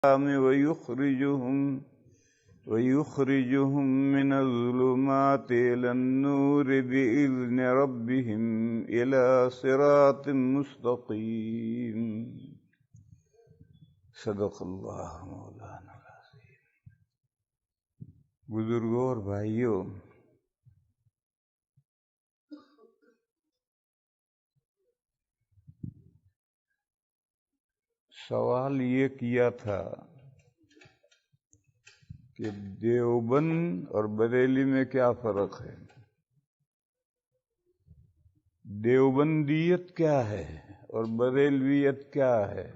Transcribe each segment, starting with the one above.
ويخرجهم من الظلمات إلى النور بإذن ربهم إلى صراط مستقيم. صدق اللہ مولانا العظیم. بزرگوں اور بھائیوں، سوال یہ کیا تھا کہ دیوبند اور بریلی میں کیا فرق ہے؟ دیوبندیت کیا ہے اور بریلویت کیا ہے؟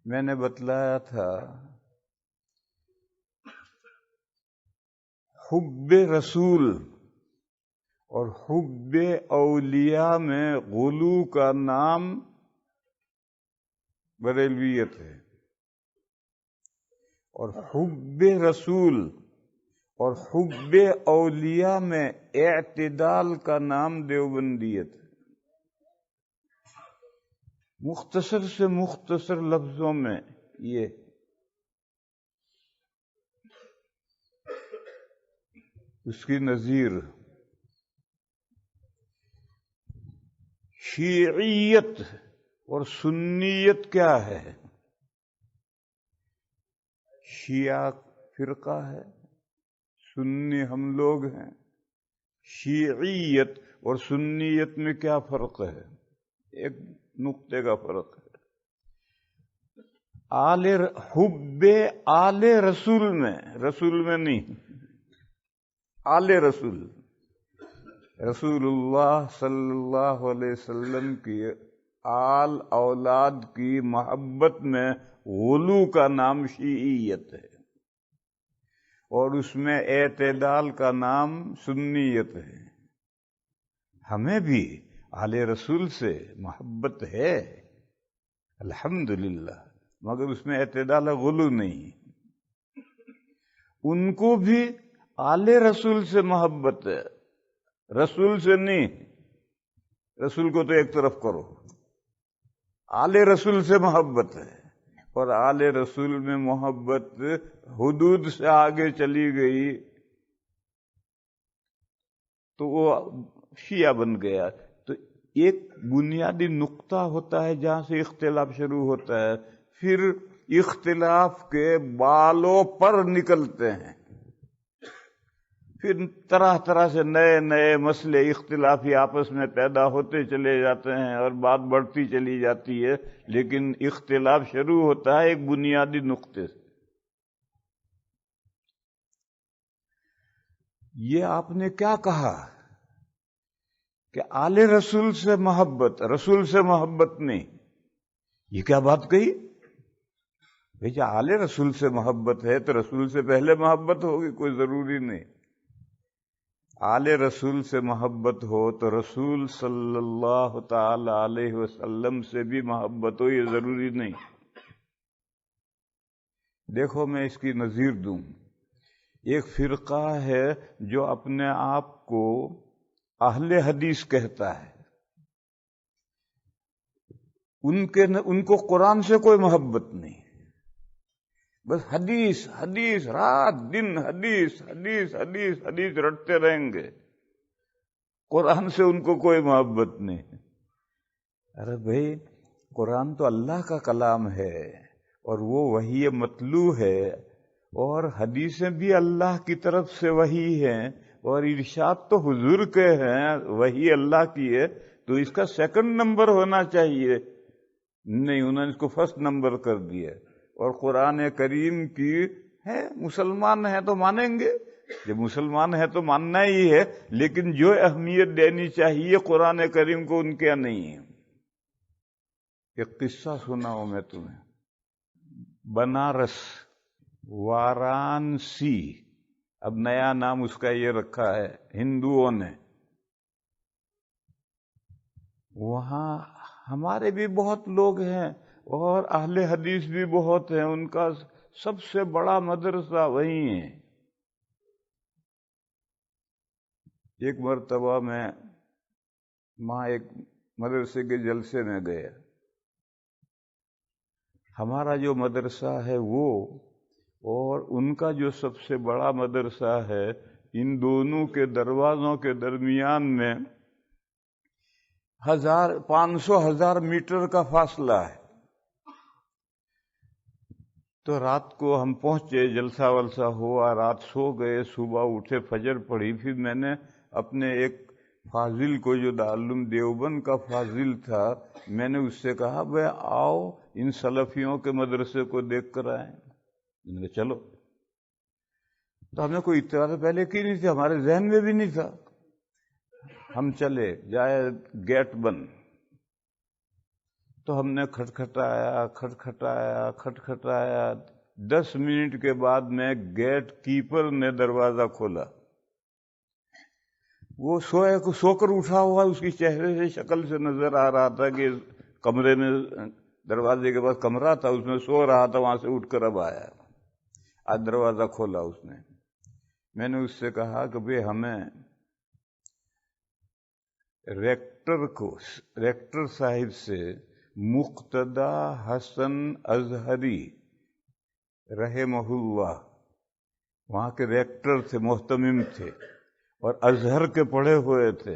میں نے بتلایا تھا حب رسول اور حب اولیاء میں غلو کا نام بریلویت ہے، اور حب رسول اور حب اولیاء میں اعتدال کا نام دیوبندیت ہے. مختصر سے مختصر لفظوں میں یہ اس کی نظیر شیعیت اور سنیت کیا ہے؟ شیعہ فرقہ ہے، سنی ہم لوگ ہیں. شیعیت اور سنیت میں کیا فرق ہے؟ ایک نقطے کا فرق ہے. حب آل رسول میں، رسول میں نہیں، آل رسول، رسول اللہ صلی اللہ علیہ وسلم کی آل اولاد کی محبت میں غلو کا نام شیعیت ہے، اور اس میں اعتدال کا نام سنیت ہے. ہمیں بھی آل رسول سے محبت ہے الحمدللہ، مگر اس میں اعتدال غلو نہیں. ان کو بھی آل رسول سے محبت ہے، رسول سے نہیں. رسول کو تو ایک طرف کرو، آل رسول سے محبت ہے. اور آل رسول میں محبت حدود سے آگے چلی گئی تو وہ شیعہ بن گیا. تو ایک بنیادی نقطہ ہوتا ہے جہاں سے اختلاف شروع ہوتا ہے، پھر اختلاف کے بالوں پر نکلتے ہیں، پھر طرح طرح سے نئے نئے مسئلے اختلافی آپس میں پیدا ہوتے چلے جاتے ہیں اور بات بڑھتی چلی جاتی ہے. لیکن اختلاف شروع ہوتا ہے ایک بنیادی نقطے سے. یہ آپ نے کیا کہا کہ آل رسول سے محبت، رسول سے محبت نہیں؟ یہ کیا بات کہی؟ بھئی آل رسول سے محبت ہے تو رسول سے پہلے محبت ہوگی؟ کوئی ضروری نہیں. آل رسول سے محبت ہو تو رسول صلی اللہ تعالی علیہ وسلم سے بھی محبت ہو، یہ ضروری نہیں. دیکھو میں اس کی نظیر دوں. ایک فرقہ ہے جو اپنے آپ کو اہل حدیث کہتا ہے، ان کو قرآن سے کوئی محبت نہیں، بس حدیث حدیث، رات دن حدیث حدیث حدیث حدیث رٹتے رہیں گے. قرآن سے ان کو کوئی محبت نہیں. ارے بھائی قرآن تو اللہ کا کلام ہے اور وہ وحی مطلوع ہے، اور حدیثیں بھی اللہ کی طرف سے وحی ہیں، اور ارشاد تو حضور کے ہیں، وحی اللہ کی ہے. تو اس کا سیکنڈ نمبر ہونا چاہیے. نہیں، انہوں نے اس کو فرسٹ نمبر کر دیا. اور قرآن کریم کی ہے، مسلمان ہیں تو مانیں گے، جب مسلمان ہے تو ماننا ہی ہے، لیکن جو اہمیت دینی چاہیے قرآن کریم کو ان کے نہیں ہے. ایک قصہ سناؤں میں تمہیں. بنارس، وارانسی، اب نیا نام اس کا یہ رکھا ہے ہندوؤں نے. وہاں ہمارے بھی بہت لوگ ہیں اور اہل حدیث بھی بہت ہیں، ان کا سب سے بڑا مدرسہ وہیں ہے. ایک مرتبہ میں وہاں ایک مدرسے کے جلسے میں گیا ہمارا جو مدرسہ ہے وہ اور ان کا جو سب سے بڑا مدرسہ ہے، ان دونوں کے دروازوں کے درمیان میں 500,000 میٹر کا فاصلہ ہے۔ تو رات کو ہم پہنچے، جلسہ ولسہ ہوا، رات سو گئے، صبح اٹھے، فجر پڑھی۔ پھر میں نے اپنے ایک فاضل کو، جو دارالعلوم دیوبند کا فاضل تھا، میں نے اس سے کہا بھئی آؤ ان سلفیوں کے مدرسے کو دیکھ کر آئیں۔ میں نے کہا چلو۔ تو ہمیں کوئی اطلاع پہلے کی نہیں تھی، ہمارے ذہن میں بھی نہیں تھا۔ ہم چلے جائے، گیٹ بند۔ تو ہم نے کھٹکھٹایا 10 منٹ کے بعد میں گیٹ کیپر نے دروازہ کھولا۔ وہ سو کر اٹھا ہوا، اس کی چہرے سے، شکل سے نظر آ رہا تھا کہ کمرے میں، دروازے کے پاس کمرہ تھا، اس میں سو رہا تھا، وہاں سے اٹھ کر اب آیا۔ آج دروازہ کھولا اس نے۔ میں نے اس سے کہا کہ بھئی ہمیں ریکٹر صاحب سے مقتدی حسن اظہری رحمہ اللہ، وہاں کے ریکٹر تھے، محتمم تھے، اور ازہر کے پڑھے ہوئے تھے،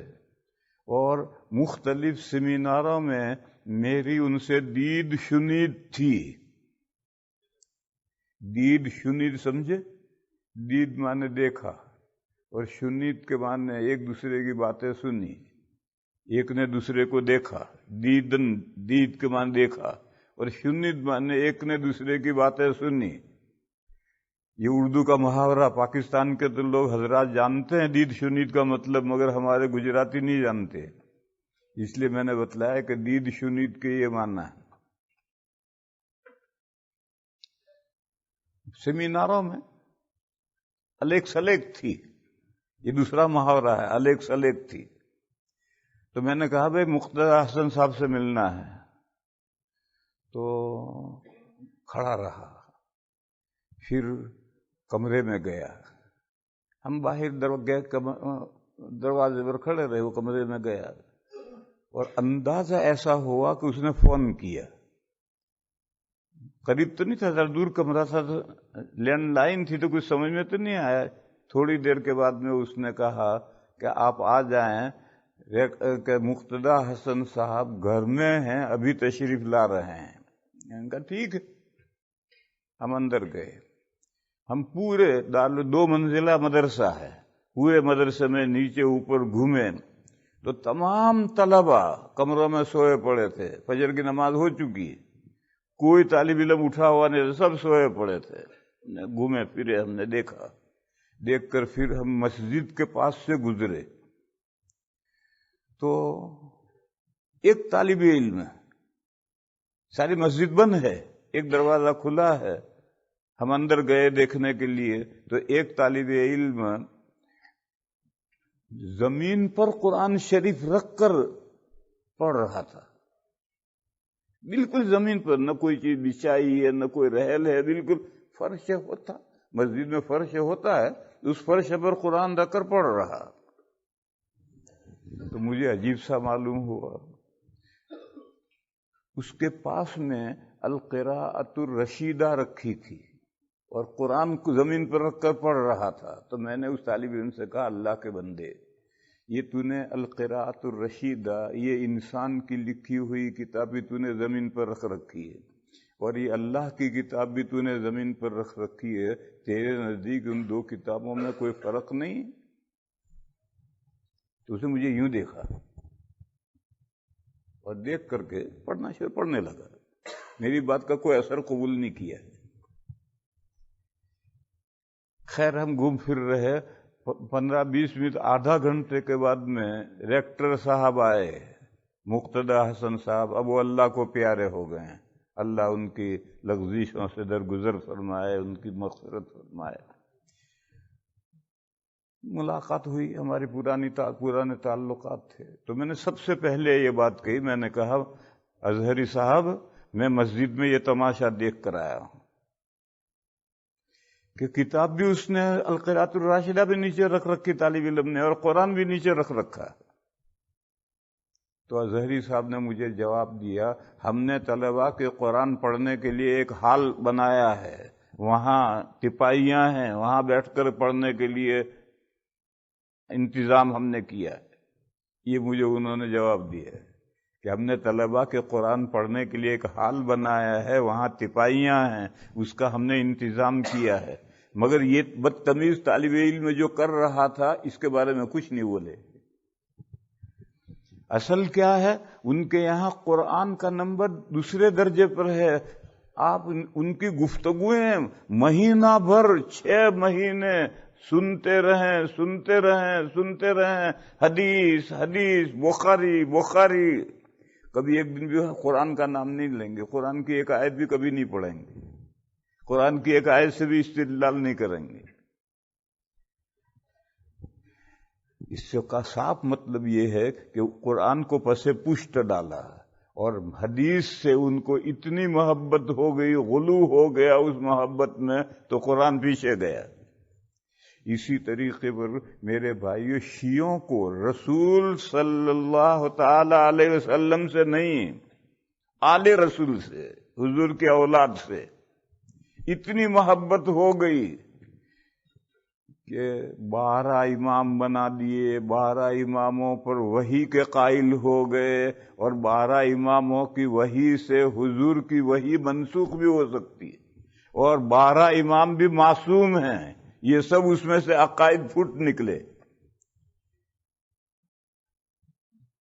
اور مختلف سیمیناروں میں میری ان سے دید شنید تھی۔ دید شنید سمجھے؟ دید مانے دیکھا، اور شنید کے معنی ایک دوسرے کی باتیں سنی، ایک نے دوسرے کو دیکھا۔ دید کے معنی دیکھا، اور شنید معنی ایک نے دوسرے کی باتیں سنی۔ یہ اردو کا محاورہ پاکستان کے تو لوگ حضرات جانتے ہیں دید شنید کا مطلب، مگر ہمارے گجراتی نہیں جانتے، اس لیے میں نے بتلایا کہ دید شنید کے یہ معنی ہے۔ سیمیناروں میں الیک سلیک تھی، یہ دوسرا محاورہ ہے، الیک سلیک تھی۔ تو میں نے کہا بھئی مقتدی حسن صاحب سے ملنا ہے، تو کھڑا رہا۔ پھر کمرے میں گیا، ہم باہر دروازے پر کھڑے رہے، وہ کمرے میں گیا، اور اندازہ ایسا ہوا کہ اس نے فون کیا۔ قریب تو نہیں تھا، ذرا دور کمرہ تھا، تو لینڈ لائن تھی، تو کچھ سمجھ میں تو نہیں آیا۔ تھوڑی دیر کے بعد میں اس نے کہا کہ آپ آ جائیں کہ مقتدی حسن صاحب گھر میں ہیں، ابھی تشریف لا رہے ہیں۔ میں نے کہا ٹھیک ہے۔ ہم اندر گئے، ہم پورے 2 منزلہ مدرسہ ہے، پورے مدرسے میں نیچے اوپر گھومے، تو تمام طلبہ کمروں میں سوئے پڑے تھے، فجر کی نماز ہو چکی، کوئی طالب علم اٹھا ہوا نہیں، سب سوئے پڑے تھے۔ گھومے پھرے، ہم نے دیکھا، دیکھ کر پھر ہم مسجد کے پاس سے گزرے، تو ایک طالب علم، ساری مسجد بند ہے، ایک دروازہ کھلا ہے، ہم اندر گئے دیکھنے کے لیے، تو ایک طالب علم زمین پر قرآن شریف رکھ کر پڑھ رہا تھا، بالکل زمین پر، نہ کوئی چیز بچھائی ہے، نہ کوئی رحل ہے، بالکل فرش ہوتا، مسجد میں فرش ہوتا ہے، اس فرش پر قرآن رکھ کر پڑھ رہا۔ تو مجھے عجیب سا معلوم ہوا۔ اس کے پاس میں القراءۃ الرشیدہ رکھی تھی، اور قرآن کو زمین پر رکھ کر پڑھ رہا تھا۔ تو میں نے اس طالب علم سے کہا اللہ کے بندے، یہ تو نے القراءۃ الرشیدہ، یہ انسان کی لکھی ہوئی کتاب بھی تو نے زمین پر رکھ رکھی ہے، اور یہ اللہ کی کتاب بھی تو نے زمین پر رکھ رکھی ہے، تیرے نزدیک ان 2 کتابوں میں کوئی فرق نہیں؟ تو اسے مجھے یوں دیکھا، اور دیکھ کر کے پڑھنے لگا، میری بات کا کوئی اثر قبول نہیں کیا۔ خیر ہم گھوم پھر رہے، 15-20 منٹ، آدھا گھنٹے کے بعد میں ریکٹر صاحب آئے، مقتدی حسن صاحب، اب وہ اللہ کو پیارے ہو گئے ہیں، اللہ ان کی لغزشوں سے درگزر فرمائے، ان کی مغفرت فرمائے۔ ملاقات ہوئی، ہماری پرانے تعلقات تھے۔ تو میں نے سب سے پہلے یہ بات کہی، میں نے کہا اظہری صاحب، میں مسجد میں یہ تماشا دیکھ کر آیا ہوں کہ کتاب بھی اس نے القراءۃ الراشدہ بھی نیچے رکھ رکھی طالب علم نے، اور قرآن بھی نیچے رکھ رکھا۔ تو اظہری صاحب نے مجھے جواب دیا، ہم نے طلباء کے قرآن پڑھنے کے لیے ایک ہال بنایا ہے، وہاں تپائیاں ہیں، وہاں بیٹھ کر پڑھنے کے لیے انتظام ہم نے کیا ہے۔ یہ مجھے انہوں نے جواب دیا ہے کہ ہم نے طلباء کے قرآن پڑھنے کے لیے ایک ہال بنایا ہے، وہاں تپائیاں ہیں، اس کا ہم نے انتظام کیا ہے، مگر یہ بدتمیز طالب علم جو کر رہا تھا اس کے بارے میں کچھ نہیں بولے۔ اصل کیا ہے، ان کے یہاں قرآن کا نمبر دوسرے درجے پر ہے۔ آپ ان کی گفتگویں مہینہ بھر 6 مہینے سنتے رہیں، حدیث حدیث، بخاری بخاری، کبھی ایک دن بھی قرآن کا نام نہیں لیں گے، قرآن کی ایک آیت بھی کبھی نہیں پڑھیں گے، قرآن کی ایک آیت سے بھی استدلال نہیں کریں گے۔ اس سے کا صاف مطلب یہ ہے کہ قرآن کو پس پشت ڈالا، اور حدیث سے ان کو اتنی محبت ہو گئی، غلو ہو گیا اس محبت میں، تو قرآن پیچھے گیا۔ اسی طریقے پر میرے بھائیو، شیعوں کو رسول صلی اللہ تعالی علیہ وسلم سے نہیں، آل رسول سے، حضور کے اولاد سے اتنی محبت ہو گئی کہ 12 امام بنا دیے، 12 اماموں پر وحی کے قائل ہو گئے، اور 12 اماموں کی وحی سے حضور کی وحی منسوخ بھی ہو سکتی ہے، اور 12 امام بھی معصوم ہیں، یہ سب اس میں سے عقائد پھوٹ نکلے۔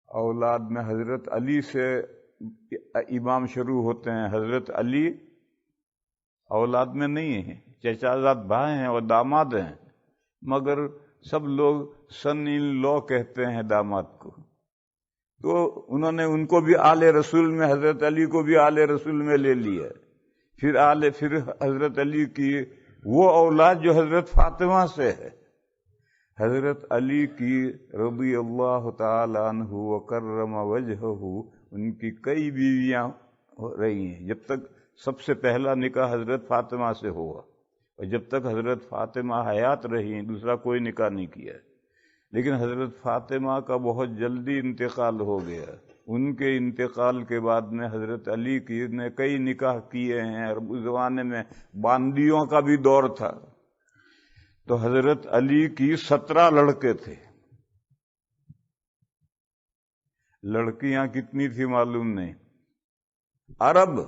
اولاد میں حضرت علی سے امام شروع ہوتے ہیں، حضرت علی اولاد میں نہیں ہیں، چچازاد بھائی ہیں اور داماد ہیں، مگر سب لوگ سن ان لو کہتے ہیں داماد کو، تو انہوں نے ان کو بھی آل رسول میں، حضرت علی کو بھی آل رسول میں لے لیا۔ پھر حضرت علی کی وہ اولاد جو حضرت فاطمہ سے ہے، حضرت علی کی رضی اللہ تعالی عنہ وکرم وجہہ، ان کی کئی بیویاں رہی ہیں، جب تک سب سے پہلا نکاح حضرت فاطمہ سے ہوا، اور جب تک حضرت فاطمہ حیات رہی دوسرا کوئی نکاح نہیں کیا، لیکن حضرت فاطمہ کا بہت جلدی انتقال ہو گیا۔ ان کے انتقال کے بعد میں حضرت علی کی نے کئی نکاح کیے ہیں، اور اس زمانے میں باندیوں کا بھی دور تھا، تو حضرت علی کی 17 لڑکے تھے۔ لڑکیاں کتنی تھی معلوم نہیں۔ عرب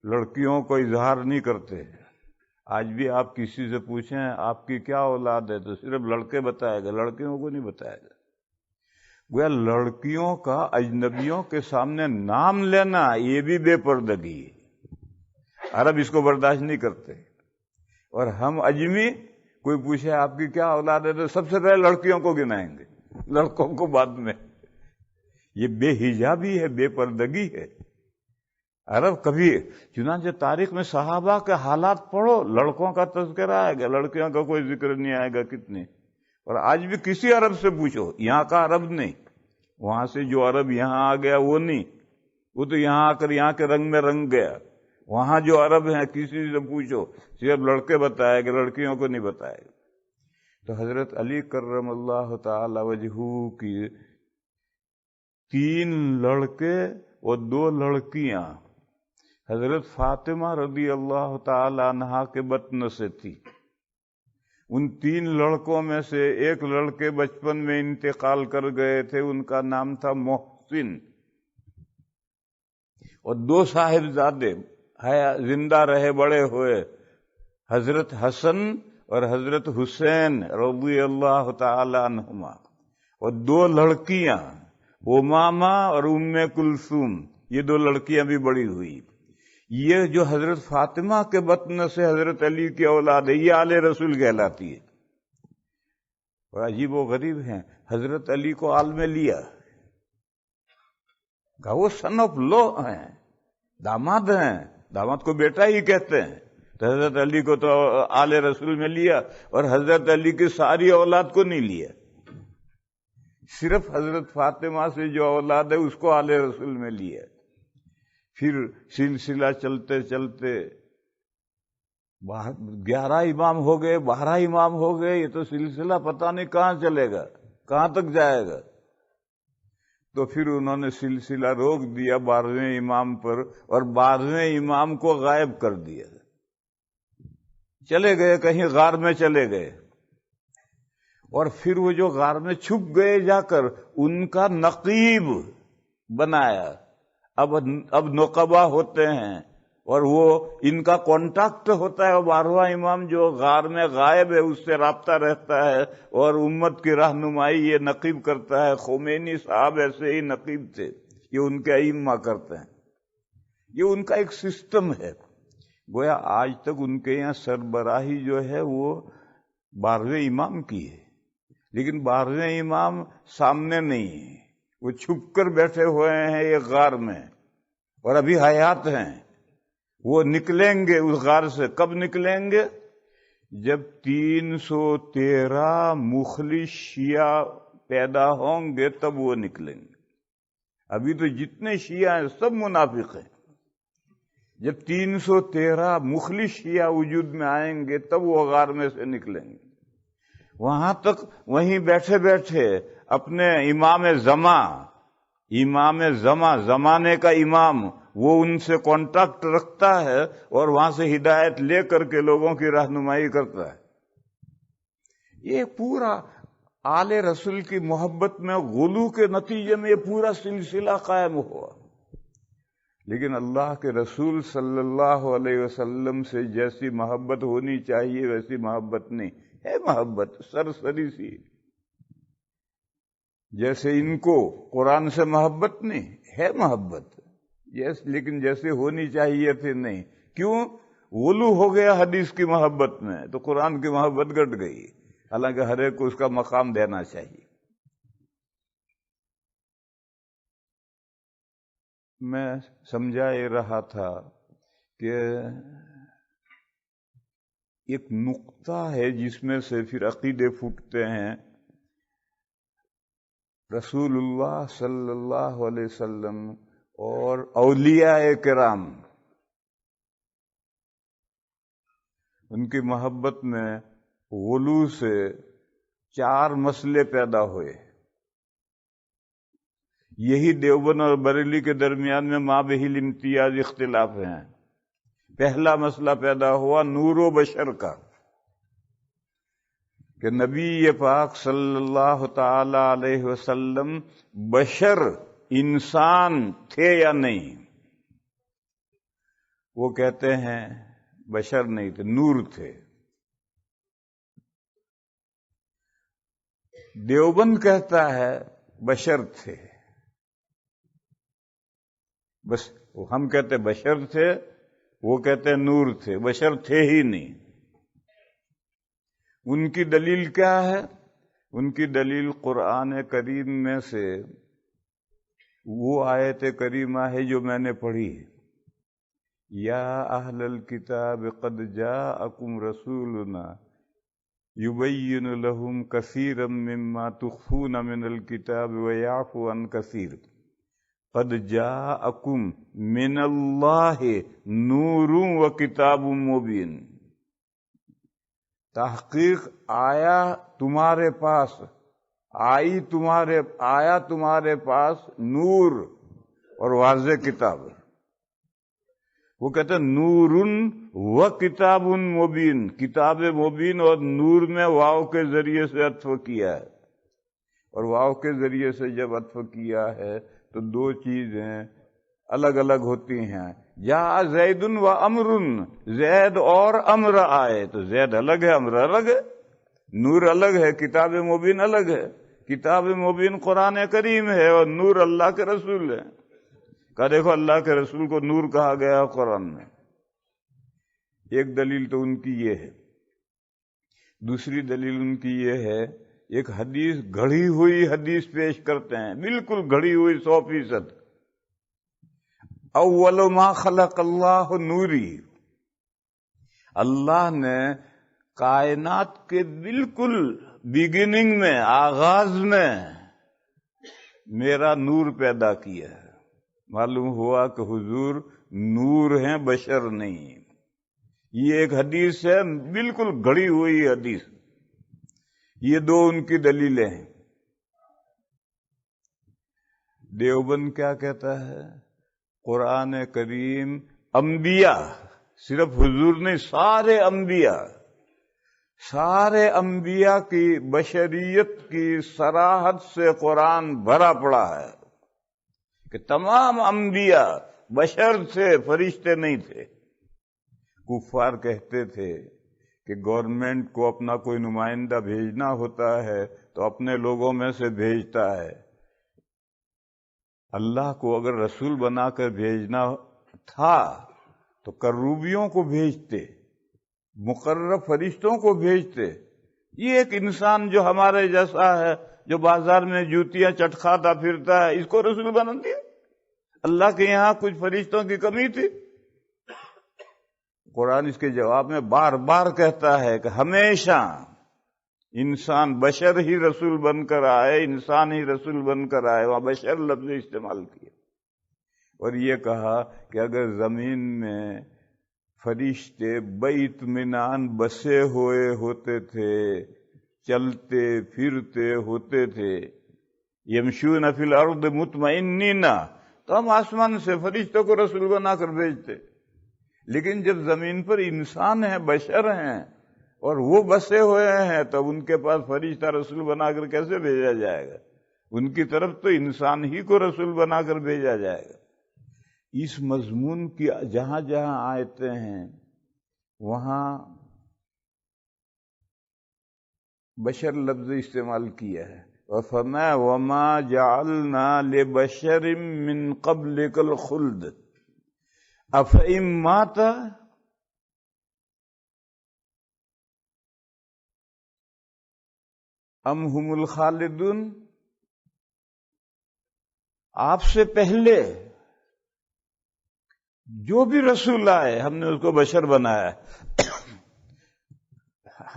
لڑکیوں کو اظہار نہیں کرتے۔ آج بھی آپ کسی سے پوچھیں آپ کی کیا اولاد ہے تو صرف لڑکے بتائے گا، لڑکیوں کو نہیں بتائے گا۔ گویا لڑکیوں کا اجنبیوں کے سامنے نام لینا یہ بھی بے پردگی ہے، عرب اس کو برداشت نہیں کرتے۔ اور ہم اجمی کوئی پوچھے آپ کی کیا اولاد ہے تو سب سے پہلے لڑکیوں کو گنائیں گے، لڑکوں کو بعد میں۔ یہ بے حجابی ہے، بے پردگی ہے۔ عرب کبھی، چنانچہ تاریخ میں صحابہ کے حالات پڑھو، لڑکوں کا تذکرہ آئے گا، لڑکیوں کا کوئی ذکر نہیں آئے گا کتنے۔ اور آج بھی کسی عرب سے پوچھو، یہاں کا عرب نہیں، وہاں سے جو عرب یہاں آ گیا وہ نہیں، وہ تو یہاں آ کر یہاں کے رنگ میں رنگ گیا۔ وہاں جو عرب ہیں کسی سے پوچھو صرف لڑکے بتائے گا، لڑکیوں کو نہیں بتائے گا۔ تو حضرت علی کرم اللہ تعالی وجہہ کی 3 لڑکے اور 2 لڑکیاں حضرت فاطمہ رضی اللہ تعالی عنہا کے بطن سے تھی۔ ان 3 لڑکوں میں سے ایک لڑکے بچپن میں انتقال کر گئے تھے، ان کا نام تھا محسن، اور 2 صاحبزادے زندہ رہے بڑے ہوئے، حضرت حسن اور حضرت حسین رضی اللہ تعالی عنہما، اور 2 لڑکیاں امامہ اور ام کلثوم، یہ 2 لڑکیاں بھی بڑی ہوئی۔ یہ جو حضرت فاطمہ کے بطن سے حضرت علی کی اولاد ہے، یہ آل رسول کہلاتی ہے۔ اور عجیب و غریب ہیں، حضرت علی کو آل میں لیا، کہا وہ سن آف لو ہیں، داماد ہیں، داماد کو بیٹا ہی کہتے ہیں، تو حضرت علی کو تو آل رسول میں لیا، اور حضرت علی کی ساری اولاد کو نہیں لیا، صرف حضرت فاطمہ سے جو اولاد ہے اس کو آل رسول میں لیا۔ پھر سلسلہ چلتے چلتے 11 امام ہو گئے، 12 امام ہو گئے، یہ تو سلسلہ پتہ نہیں کہاں چلے گا، کہاں تک جائے گا۔ تو پھر انہوں نے سلسلہ روک دیا 12ویں امام پر اور 12ویں امام کو غائب کر دیا، چلے گئے کہیں غار میں چلے گئے، اور پھر وہ جو غار میں چھپ گئے جا کر ان کا نقیب بنایا، اب نقبہ ہوتے ہیں اور وہ ان کا کانٹیکٹ ہوتا ہے، 12واں امام جو غار میں غائب ہے اس سے رابطہ رہتا ہے اور امت کی رہنمائی یہ نقیب کرتا ہے۔ خمینی صاحب ایسے ہی نقیب تھے، یہ ان کے ائمہ کرتے ہیں، یہ ان کا ایک سسٹم ہے۔ گویا آج تک ان کے یہاں سربراہی جو ہے وہ 12ویں امام کی ہے، لیکن 12ویں امام سامنے نہیں ہے، وہ چھپ کر بیٹھے ہوئے ہیں ایک غار میں اور ابھی حیات ہیں۔ وہ نکلیں گے اس غار سے، کب نکلیں گے؟ جب 313 مخلص شیعہ پیدا ہوں گے تب وہ نکلیں گے۔ ابھی تو جتنے شیعہ ہیں سب منافق ہیں، جب 313 مخلص شیعہ وجود میں آئیں گے تب وہ غار میں سے نکلیں گے۔ وہاں تک وہیں بیٹھے بیٹھے اپنے امام زمانے کا امام وہ ان سے کانٹیکٹ رکھتا ہے اور وہاں سے ہدایت لے کر کے لوگوں کی رہنمائی کرتا ہے۔ یہ پورا آل رسول کی محبت میں غلو کے نتیجے میں یہ پورا سلسلہ قائم ہوا۔ لیکن اللہ کے رسول صلی اللہ علیہ وسلم سے جیسی محبت ہونی چاہیے ویسی محبت نہیں ہے، محبت سرسری سی، جیسے ان کو قرآن سے محبت نہیں ہے، محبت لیکن جیسے ہونی چاہیے تھی نہیں۔ کیوں؟ غلو ہو گیا حدیث کی محبت میں تو قرآن کی محبت گٹ گئی، حالانکہ ہر ایک کو اس کا مقام دینا چاہیے۔ میں سمجھا یہ رہا تھا کہ ایک نقطہ ہے جس میں سے پھر عقیدے پھوٹتے ہیں۔ رسول اللہ صلی اللہ علیہ وسلم اور اولیاء کرام ان کی محبت میں غلو سے 4 مسئلے پیدا ہوئے۔ یہی دیوبند اور بریلی کے درمیان میں مابہ الامتیاز اختلاف ہیں۔ پہلا مسئلہ پیدا ہوا نور و بشر کا، کہ نبی پاک صلی اللہ تعالی علیہ وسلم بشر انسان تھے یا نہیں؟ وہ کہتے ہیں بشر نہیں تھے، نور تھے۔ دیوبند کہتا ہے بشر تھے، بس ہم کہتے بشر تھے، وہ کہتے نور تھے، بشر تھے ہی نہیں۔ ان کی دلیل کیا ہے؟ ان کی دلیل قرآن کریم میں سے وہ آیت کریمہ ہے جو میں نے پڑھی، یا اہل الکتاب قد جاءکم رسولنا یبین لہم کثیرا مما تخفون من الکتاب ویعفو عن کثیر قد جاءکم من اللہ نور و کتاب مبین۔ تحقیق آیا تمہارے پاس نور اور واضح کتاب۔ وہ کہتے ہیں نور و کتاب مبین، کتاب مبین، اور نور میں واو کے ذریعے سے عطف کیا ہے، اور واو کے ذریعے سے جب عطف کیا ہے تو 2 چیزیں الگ الگ ہوتی ہیں۔ جاء زید و امر، زید اور امر آئے تو زید الگ ہے، امر الگ ہے، نور الگ ہے، کتاب مبین الگ ہے۔ کتاب مبین قرآن کریم ہے اور نور اللہ کے رسول ہے۔ کہا دیکھو اللہ کے رسول کو نور کہا گیا قرآن میں۔ ایک دلیل تو ان کی یہ ہے۔ دوسری دلیل ان کی یہ ہے، ایک حدیث گھڑی ہوئی حدیث پیش کرتے ہیں، بالکل گھڑی ہوئی 100%۔ اول ما خلق اللہ نوری، اللہ نے کائنات کے بالکل بگننگ میں، آغاز میں میرا نور پیدا کیا ہے۔ معلوم ہوا کہ حضور نور ہیں، بشر نہیں۔ یہ ایک حدیث ہے، بالکل گھڑی ہوئی حدیث۔ یہ 2 ان کی دلیلیں ہیں۔ دیوبند کیا کہتا ہے؟ قرآن کریم انبیاء، صرف حضور نہیں، سارے انبیاء کی بشریت کی صراحت سے قرآن بھرا پڑا ہے کہ تمام انبیاء بشر تھے، فرشتے نہیں تھے۔ کفار کہتے تھے کہ گورنمنٹ کو اپنا کوئی نمائندہ بھیجنا ہوتا ہے تو اپنے لوگوں میں سے بھیجتا ہے، اللہ کو اگر رسول بنا کر بھیجنا تھا تو کروبیوں کو بھیجتے، مقرب فرشتوں کو بھیجتے۔ یہ ایک انسان جو ہمارے جیسا ہے، جو بازار میں جوتیاں چٹکھاتا پھرتا ہے، اس کو رسول بنا دیا؟ اللہ کے یہاں کچھ فرشتوں کی کمی تھی؟ قرآن اس کے جواب میں بار بار کہتا ہے کہ ہمیشہ انسان بشر ہی رسول بن کر آئے، انسان ہی رسول بن کر آئے، وہاں بشر لفظ استعمال کیا۔ اور یہ کہا کہ اگر زمین میں فرشتے باطمینان بسے ہوئے ہوتے تھے، چلتے پھرتے ہوتے تھے، یمشون فی الارض مطمئنین، تو ہم آسمان سے فرشتوں کو رسول بنا کر بھیجتے۔ لیکن جب زمین پر انسان ہیں، بشر ہیں، اور وہ بسے ہوئے ہیں، تب ان کے پاس فرشتہ رسول بنا کر کیسے بھیجا جائے گا؟ ان کی طرف تو انسان ہی کو رسول بنا کر بھیجا جائے گا۔ اس مضمون کی جہاں جہاں آیتیں ہیں وہاں بشر لفظ استعمال کیا ہے۔ وَفَمَا وَمَا جَعَلْنَا لِبَشَرٍ مِّن قَبْلِكَ الْخُلْدَ أَفَإِن مَّاتَ أَمْ هُمُ الْخَالِدُونَ، آپ سے پہلے جو بھی رسول آئے ہم نے اس کو بشر بنایا،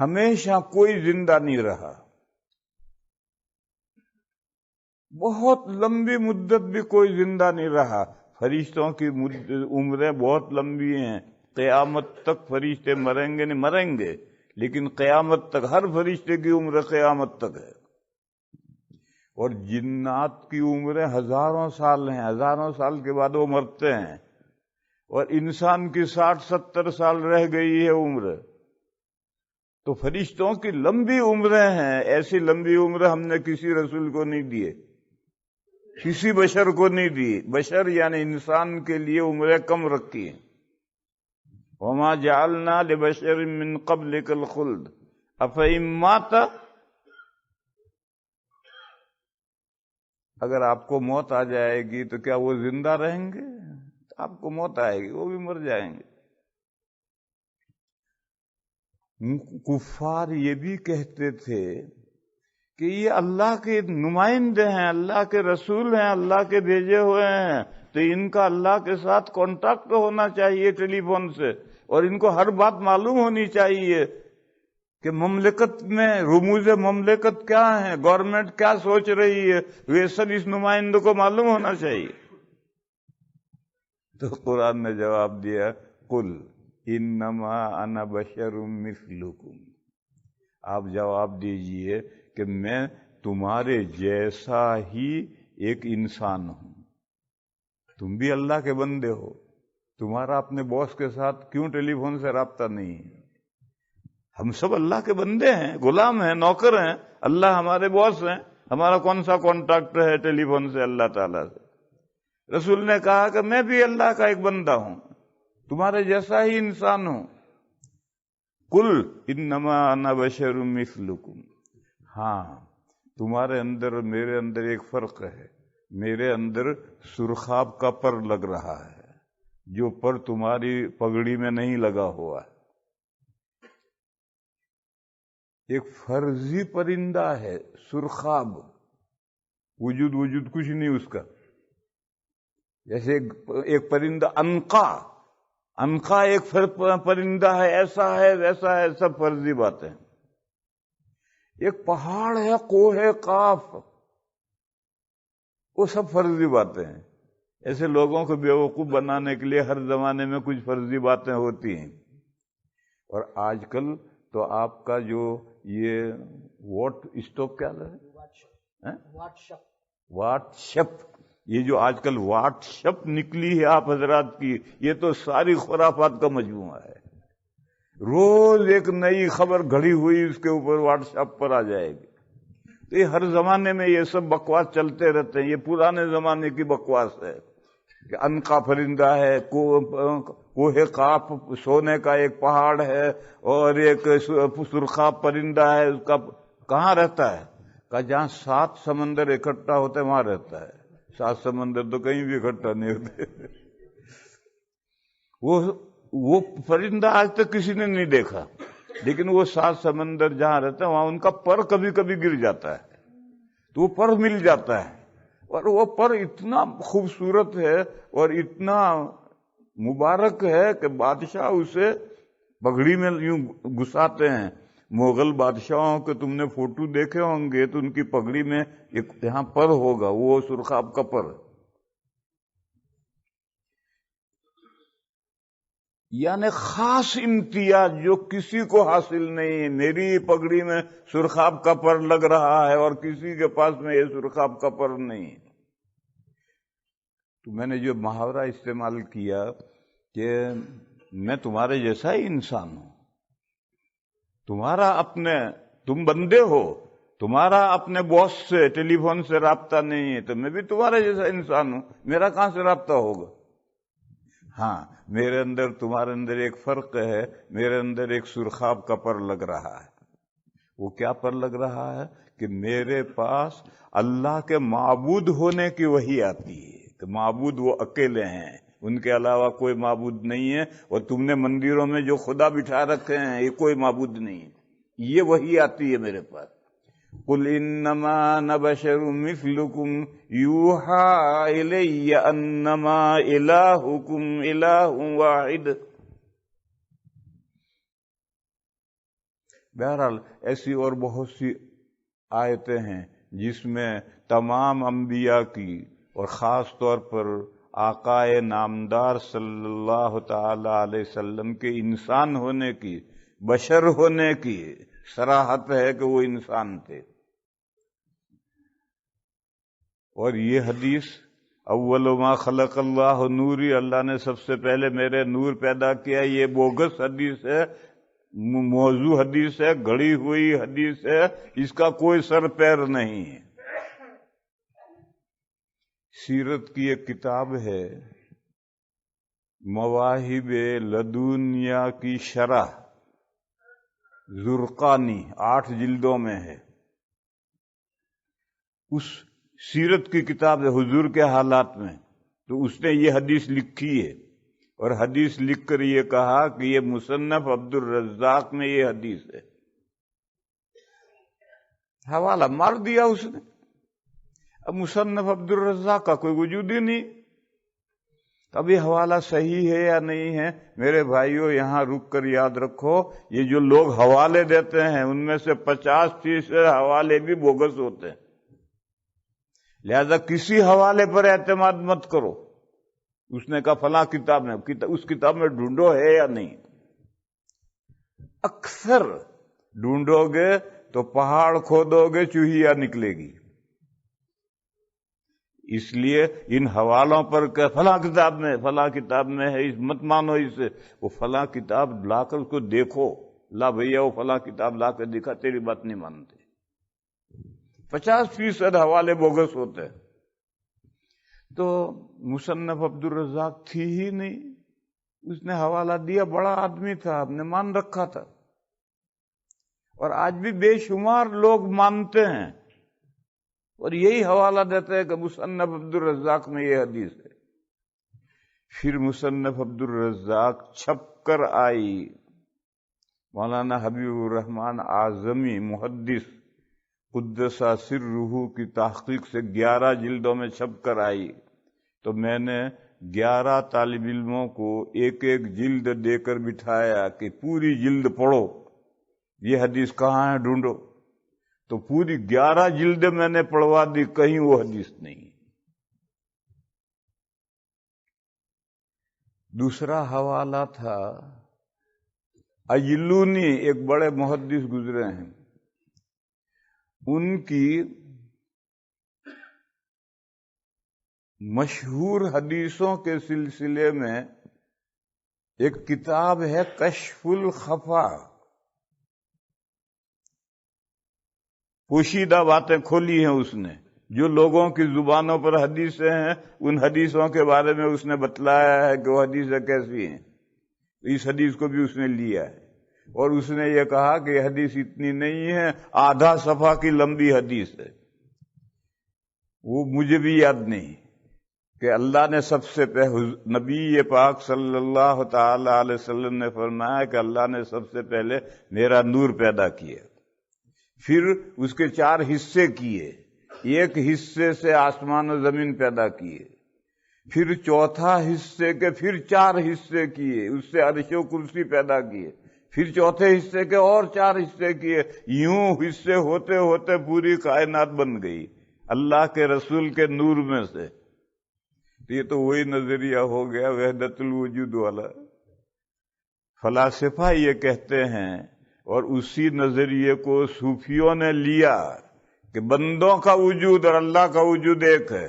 ہمیشہ کوئی زندہ نہیں رہا، بہت لمبی مدت بھی کوئی زندہ نہیں رہا۔ فرشتوں کی عمریں بہت لمبی ہیں، قیامت تک فرشتے مریں گے نہیں، مریں گے، لیکن قیامت تک ہر فرشتے کی عمر قیامت تک ہے۔ اور جنات کی عمریں ہزاروں سال ہیں، ہزاروں سال کے بعد وہ مرتے ہیں، اور انسان کی 60-70 سال رہ گئی ہے عمر۔ تو فرشتوں کی لمبی عمریں ہیں، ایسی لمبی عمر ہم نے کسی رسول کو نہیں دیے، کسی بشر کو نہیں دی۔ بشر یعنی انسان کے لیے عمریں کم رکھی ہیں۔ وما جعلنا لبشر من قبلک الخلد افإن مات، اگر آپ کو موت آ جائے گی تو کیا وہ زندہ رہیں گے؟ آپ کو موت آئے گی، وہ بھی مر جائیں گے۔ کفار یہ بھی کہتے تھے کہ یہ اللہ کے نمائندے ہیں، اللہ کے رسول ہیں، اللہ کے بھیجے ہوئے ہیں، تو ان کا اللہ کے ساتھ کانٹیکٹ ہونا چاہیے ٹیلی فون سے، اور ان کو ہر بات معلوم ہونی چاہیے کہ مملکت میں رموز مملکت کیا ہیں، گورنمنٹ کیا سوچ رہی ہے، یہ سب اس نمائندے کو معلوم ہونا چاہیے۔ تو قرآن نے جواب دیا، قل انما انا بشر مثلکم، آپ جواب دیجئے کہ میں تمہارے جیسا ہی ایک انسان ہوں۔ تم بھی اللہ کے بندے ہو، تمہارا اپنے باس کے ساتھ کیوں ٹیلی فون سے رابطہ نہیں ہے؟ ہم سب اللہ کے بندے ہیں، غلام ہیں، نوکر ہیں، اللہ ہمارے باس ہیں، ہمارا کون سا کانٹیکٹ ہے ٹیلی فون سے اللہ تعالیٰ سے؟ رسول نے کہا کہ میں بھی اللہ کا ایک بندہ ہوں، تمہارے جیسا ہی انسان ہوں۔ قل انما انا بشر مثلکم، ہاں تمہارے اندر اور میرے اندر ایک فرق ہے، میرے اندر سرخاب کا پر لگ رہا ہے، جو پر تمہاری پگڑی میں نہیں لگا ہوا ہے۔ ایک فرضی پرندہ ہے سرخاب، وجود کچھ نہیں اس کا، جیسے ایک پرندہ عنقا ایک پرندہ ہے، ایسا ہے ویسا ہے، سب فرضی باتیں۔ ایک پہاڑ ہے کوہ قاف، وہ سب فرضی باتیں ہیں۔ ایسے لوگوں کو بیوقوف بنانے کے لیے ہر زمانے میں کچھ فرضی باتیں ہوتی ہیں۔ اور آج کل تو آپ کا جو یہ واٹ اسٹاپ کیا ہے، واٹس ایپ، یہ جو آج کل واٹس ایپ نکلی ہے آپ حضرات کی، یہ تو ساری خرافات کا مجموعہ ہے۔ روز ایک نئی خبر گھڑی ہوئی اس کے اوپر واٹس ایپ پر آ جائے گی۔ تو یہ ہر زمانے میں یہ سب بکواس چلتے رہتے ہیں۔ یہ پرانے زمانے کی بکواس ہے کہ عنقا پرندہ ہے، کوہ قاف سونے کا ایک پہاڑ ہے، اور ایک سرخاب پرندہ ہے، اس کا کہاں رہتا ہے؟ کہ جہاں 7 سمندر اکٹھا ہوتے ہیں وہاں رہتا ہے۔ 7 سمندر تو کہیں بھی اکٹھا نہیں ہوتے۔ وہ پرندہ آج تک کسی نے نہیں دیکھا، لیکن وہ 7 سمندر جہاں رہتا ہے وہاں ان کا پر کبھی کبھی گر جاتا ہے، تو وہ پر مل جاتا ہے، اور وہ پر اتنا خوبصورت ہے اور اتنا مبارک ہے کہ بادشاہ اسے پگڑی میں یوں گھساتے ہیں۔ مغل بادشاہوں کے تم نے فوٹو دیکھے ہوں گے تو ان کی پگڑی میں ایک یہاں پر ہوگا، وہ سرخاب کا پر، یعنی خاص امتیاز جو کسی کو حاصل نہیں۔ میری پگڑی میں سرخاب کا پر لگ رہا ہے اور کسی کے پاس میں یہ سرخاب کا پر نہیں۔ تو میں نے جو محاورہ استعمال کیا کہ میں تمہارے جیسا ہی انسان ہوں، تم بندے ہو، تمہارا اپنے باس سے ٹیلی فون سے رابطہ نہیں ہے، تو میں بھی تمہارے جیسا انسان ہوں، میرا کہاں سے رابطہ ہوگا؟ ہاں، میرے اندر تمہارے اندر ایک فرق ہے، میرے اندر ایک سرخاب کا پر لگ رہا ہے۔ وہ کیا پر لگ رہا ہے؟ کہ میرے پاس اللہ کے معبود ہونے کی وحی آتی ہے کہ معبود وہ اکیلے ہیں، ان کے علاوہ کوئی معبود نہیں ہے، اور تم نے مندروں میں جو خدا بٹھا رکھے ہیں یہ کوئی معبود نہیں ہے، یہ وحی آتی ہے میرے پاس۔ قل انما انا بشر مثلکم یوحی الی انما الہکم الہ واحد۔ بہرحال ایسی اور بہت سی آیتیں ہیں جس میں تمام انبیاء کی اور خاص طور پر آقائے نامدار صلی اللہ تعالی علیہ وسلم کے انسان ہونے کی، بشر ہونے کی صراحت ہے کہ وہ انسان تھے۔ اور یہ حدیث اول ما خلق اللہ نوری، اللہ نے سب سے پہلے میرے نور پیدا کیا، یہ بوگس حدیث ہے، موضوع حدیث ہے، گھڑی ہوئی حدیث ہے، اس کا کوئی سر پیر نہیں ہے۔ سیرت کی ایک کتاب ہے مواہب لدنیا کی شرح، زرقانی، 8 جلدوں میں ہے۔ اس سیرت کی کتاب ہے حضور کے حالات میں، تو اس نے یہ حدیث لکھی ہے، اور حدیث لکھ کر یہ کہا کہ یہ مصنف عبد الرزاق میں یہ حدیث ہے۔ حوالہ مار دیا اس نے۔ اب مصنف عبد الرزاق کا کوئی وجود ہی نہیں، ابھی حوالہ صحیح ہے یا نہیں ہے؟ میرے بھائیوں یہاں رک کر یاد رکھو، یہ جو لوگ حوالے دیتے ہیں ان میں سے 50% حوالے بھی بوگس ہوتے ہیں، لہذا کسی حوالے پر اعتماد مت کرو۔ اس نے کہا فلاں کتاب میں، اس کتاب میں ڈھونڈو ہے یا نہیں؟ اکثر ڈھونڈو گے تو پہاڑ کھودو گے چوہیا نکلے گی۔ اس لیے ان حوالوں پر کہ فلاں کتاب میں ہے، مت مانو اسے۔ وہ فلاں کتاب لا کر اس کو دیکھو، لا بھیا وہ فلاں کتاب لا کر دکھا، تیری بات نہیں مانتے۔ 50% حوالے بوگس ہوتے ہیں۔ تو مصنف عبد الرزاق تھی ہی نہیں، اس نے حوالہ دیا، بڑا آدمی تھا، آپ نے مان رکھا تھا، اور آج بھی بے شمار لوگ مانتے ہیں اور یہی حوالہ دیتے ہیں کہ مصنف عبد الرزاق میں یہ حدیث ہے۔ پھر مصنف عبد الرزاق چھپ کر آئی، مولانا حبیب الرحمن اعظمی محدث قدس سرہ کی تحقیق سے 11 جلدوں میں چھپ کر آئی، تو میں نے 11 طالب علموں کو ایک ایک جلد دے کر بٹھایا کہ پوری جلد پڑھو، یہ حدیث کہاں ہے ڈھونڈو۔ تو پوری 11 جلد میں نے پڑھوا دی، کہیں وہ حدیث نہیں۔ دوسرا حوالہ تھا اجلونی، ایک بڑے محدث گزرے ہیں، ان کی مشہور حدیثوں کے سلسلے میں ایک کتاب ہے کشف الخفا، پوشیدہ باتیں کھولی ہیں اس نے، جو لوگوں کی زبانوں پر حدیثیں ہیں ان حدیثوں کے بارے میں اس نے بتلایا ہے کہ وہ حدیثیں کیسی ہیں۔ اس حدیث کو بھی اس نے لیا ہے اور اس نے یہ کہا کہ یہ حدیث اتنی نہیں ہے، آدھا صفحہ کی لمبی حدیث ہے۔ وہ مجھے بھی یاد نہیں کہ اللہ نے سب سے نبی پاک صلی اللہ تعالی علیہ وسلم نے فرمایا کہ اللہ نے سب سے پہلے میرا نور پیدا کیا، پھر اس کے 4 حصے کیے، ایک حصے سے آسمان و زمین پیدا کیے، پھر چوتھا حصے کے پھر 4 حصے کیے، اس سے عرش و کرسی پیدا کیے، پھر چوتھے حصے کے اور 4 حصے کیے، یوں حصے ہوتے ہوتے پوری کائنات بن گئی اللہ کے رسول کے نور میں سے۔ یہ تو وہی نظریہ ہو گیا وحدت الوجود والا۔ فلاسفہ یہ کہتے ہیں اور اسی نظریے کو صوفیوں نے لیا کہ بندوں کا وجود اور اللہ کا وجود ایک ہے۔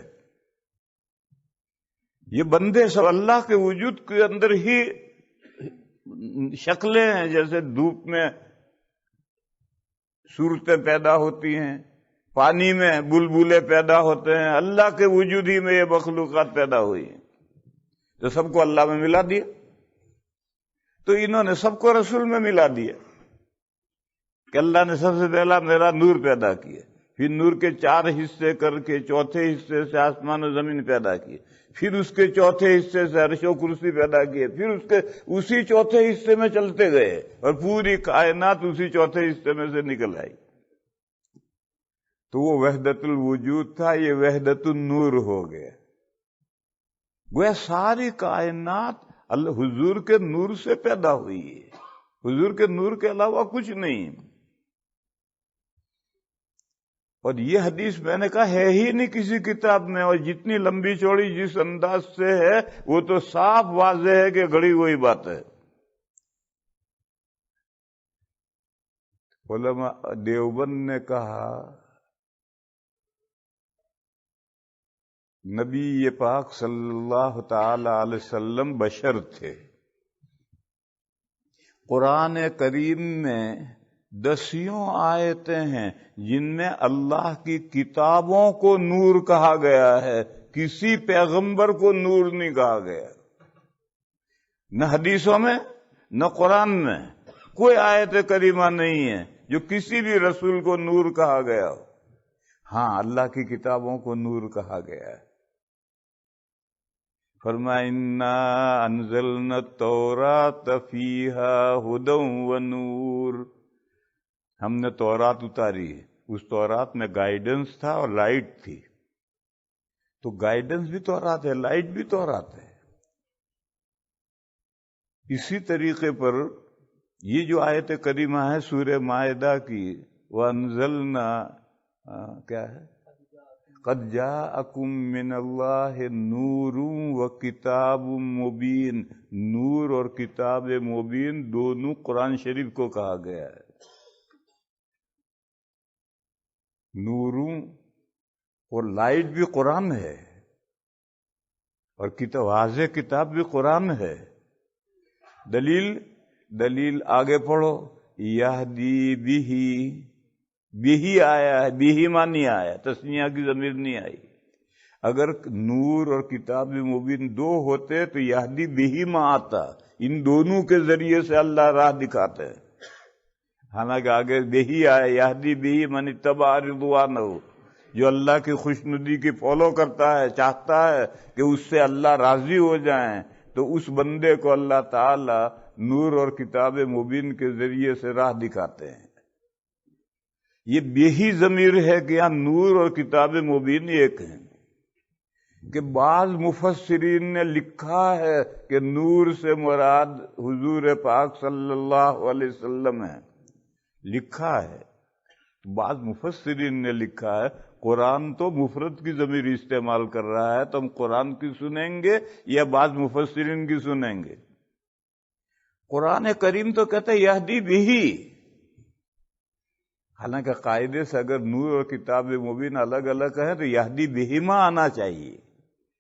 یہ بندے سب اللہ کے وجود کے اندر ہی شکلیں ہیں، جیسے دھوپ میں صورتیں پیدا ہوتی ہیں، پانی میں بلبلے پیدا ہوتے ہیں، اللہ کے وجود ہی میں یہ مخلوقات پیدا ہوئی ہیں، تو سب کو اللہ میں ملا دیا۔ تو انہوں نے سب کو رسول میں ملا دیا کہ اللہ نے سب سے پہلا میرا نور پیدا کیا، پھر نور کے 4 حصے کر کے چوتھے حصے سے آسمان و زمین پیدا کیے، پھر اس کے چوتھے حصے سے عرش و کرسی پیدا کیے، پھر اس کے اسی چوتھے حصے میں چلتے گئے اور پوری کائنات اسی چوتھے حصے میں سے نکل آئی۔ تو وہ وحدت الوجود تھا، یہ وحدت النور ہو گیا۔ گویا ساری کائنات حضور کے نور سے پیدا ہوئی ہے، حضور کے نور کے علاوہ کچھ نہیں۔ اور یہ حدیث میں نے کہا ہے ہی نہیں کسی کتاب میں، اور جتنی لمبی چوڑی جس انداز سے ہے وہ تو صاف واضح ہے کہ گھڑی وہی بات ہے۔ علماء دیوبند نے کہا نبی پاک صلی اللہ تعالی علیہ وسلم بشر تھے۔ قرآن کریم میں 10 آیتیں ہیں جن میں اللہ کی کتابوں کو نور کہا گیا ہے، کسی پیغمبر کو نور نہیں کہا گیا، نہ حدیثوں میں نہ قرآن میں کوئی آیت کریمہ نہیں ہے جو کسی بھی رسول کو نور کہا گیا ہو۔ ہاں اللہ کی کتابوں کو نور کہا گیا ہے۔ فرمایا انا انزلنا التوراۃ فیہا ھدی ونور، ہم نے تورات اتاری، اس تورات میں گائیڈنس تھا اور لائٹ تھی۔ تو گائیڈنس بھی تورات ہے، لائٹ بھی تورات ہے۔ اسی طریقے پر یہ جو آیت کریمہ ہے سورہ مائدہ کی، وَأَنزَلْنَا کیا ہے، قَدْ جَاءَكُم مِّنَ اللَّهِ نُورٌ وَكِتَابٌ مُبِينٌ، نور اور کتاب مبین دونوں قرآن شریف کو کہا گیا ہے۔ نوروں اور لائٹ بھی قرآن ہے، اور واضح کتاب بھی قرآن ہے۔ دلیل آگے پڑھو، یہدی بھی آیا ہے، بھی معنی آیا، تسنیہ کی ضمیر نہیں آئی۔ اگر نور اور کتاب مبین 2 ہوتے تو یہدی بھی ما آتا، ان دونوں کے ذریعے سے اللہ راہ دکھاتے ہیں۔ حالانکہ آگے بھی آیا، یہدی بھی من اتبع رضوانہ، جو اللہ کی خوشنودی کی فالو کرتا ہے، چاہتا ہے کہ اس سے اللہ راضی ہو جائیں، تو اس بندے کو اللہ تعالی نور اور کتاب مبین کے ذریعے سے راہ دکھاتے ہیں۔ یہ بھی ضمیر ہے کہ یہاں نور اور کتاب مبین ایک ہیں، کہ بعض مفسرین نے لکھا ہے کہ نور سے مراد حضور پاک صلی اللہ علیہ وسلم ہے، لکھا ہے۔ بعض مفسرین نے لکھا ہے، قرآن تو مفرد کی ضمیر استعمال کر رہا ہے، تو ہم قرآن کی سنیں گے یا بعض مفسرین کی سنیں گے؟ قرآن کریم تو کہتا ہے یہدی بھی، حالانکہ قاعدے سے اگر نور اور کتاب مبین الگ الگ ہے تو یہدی بہما آنا چاہیے،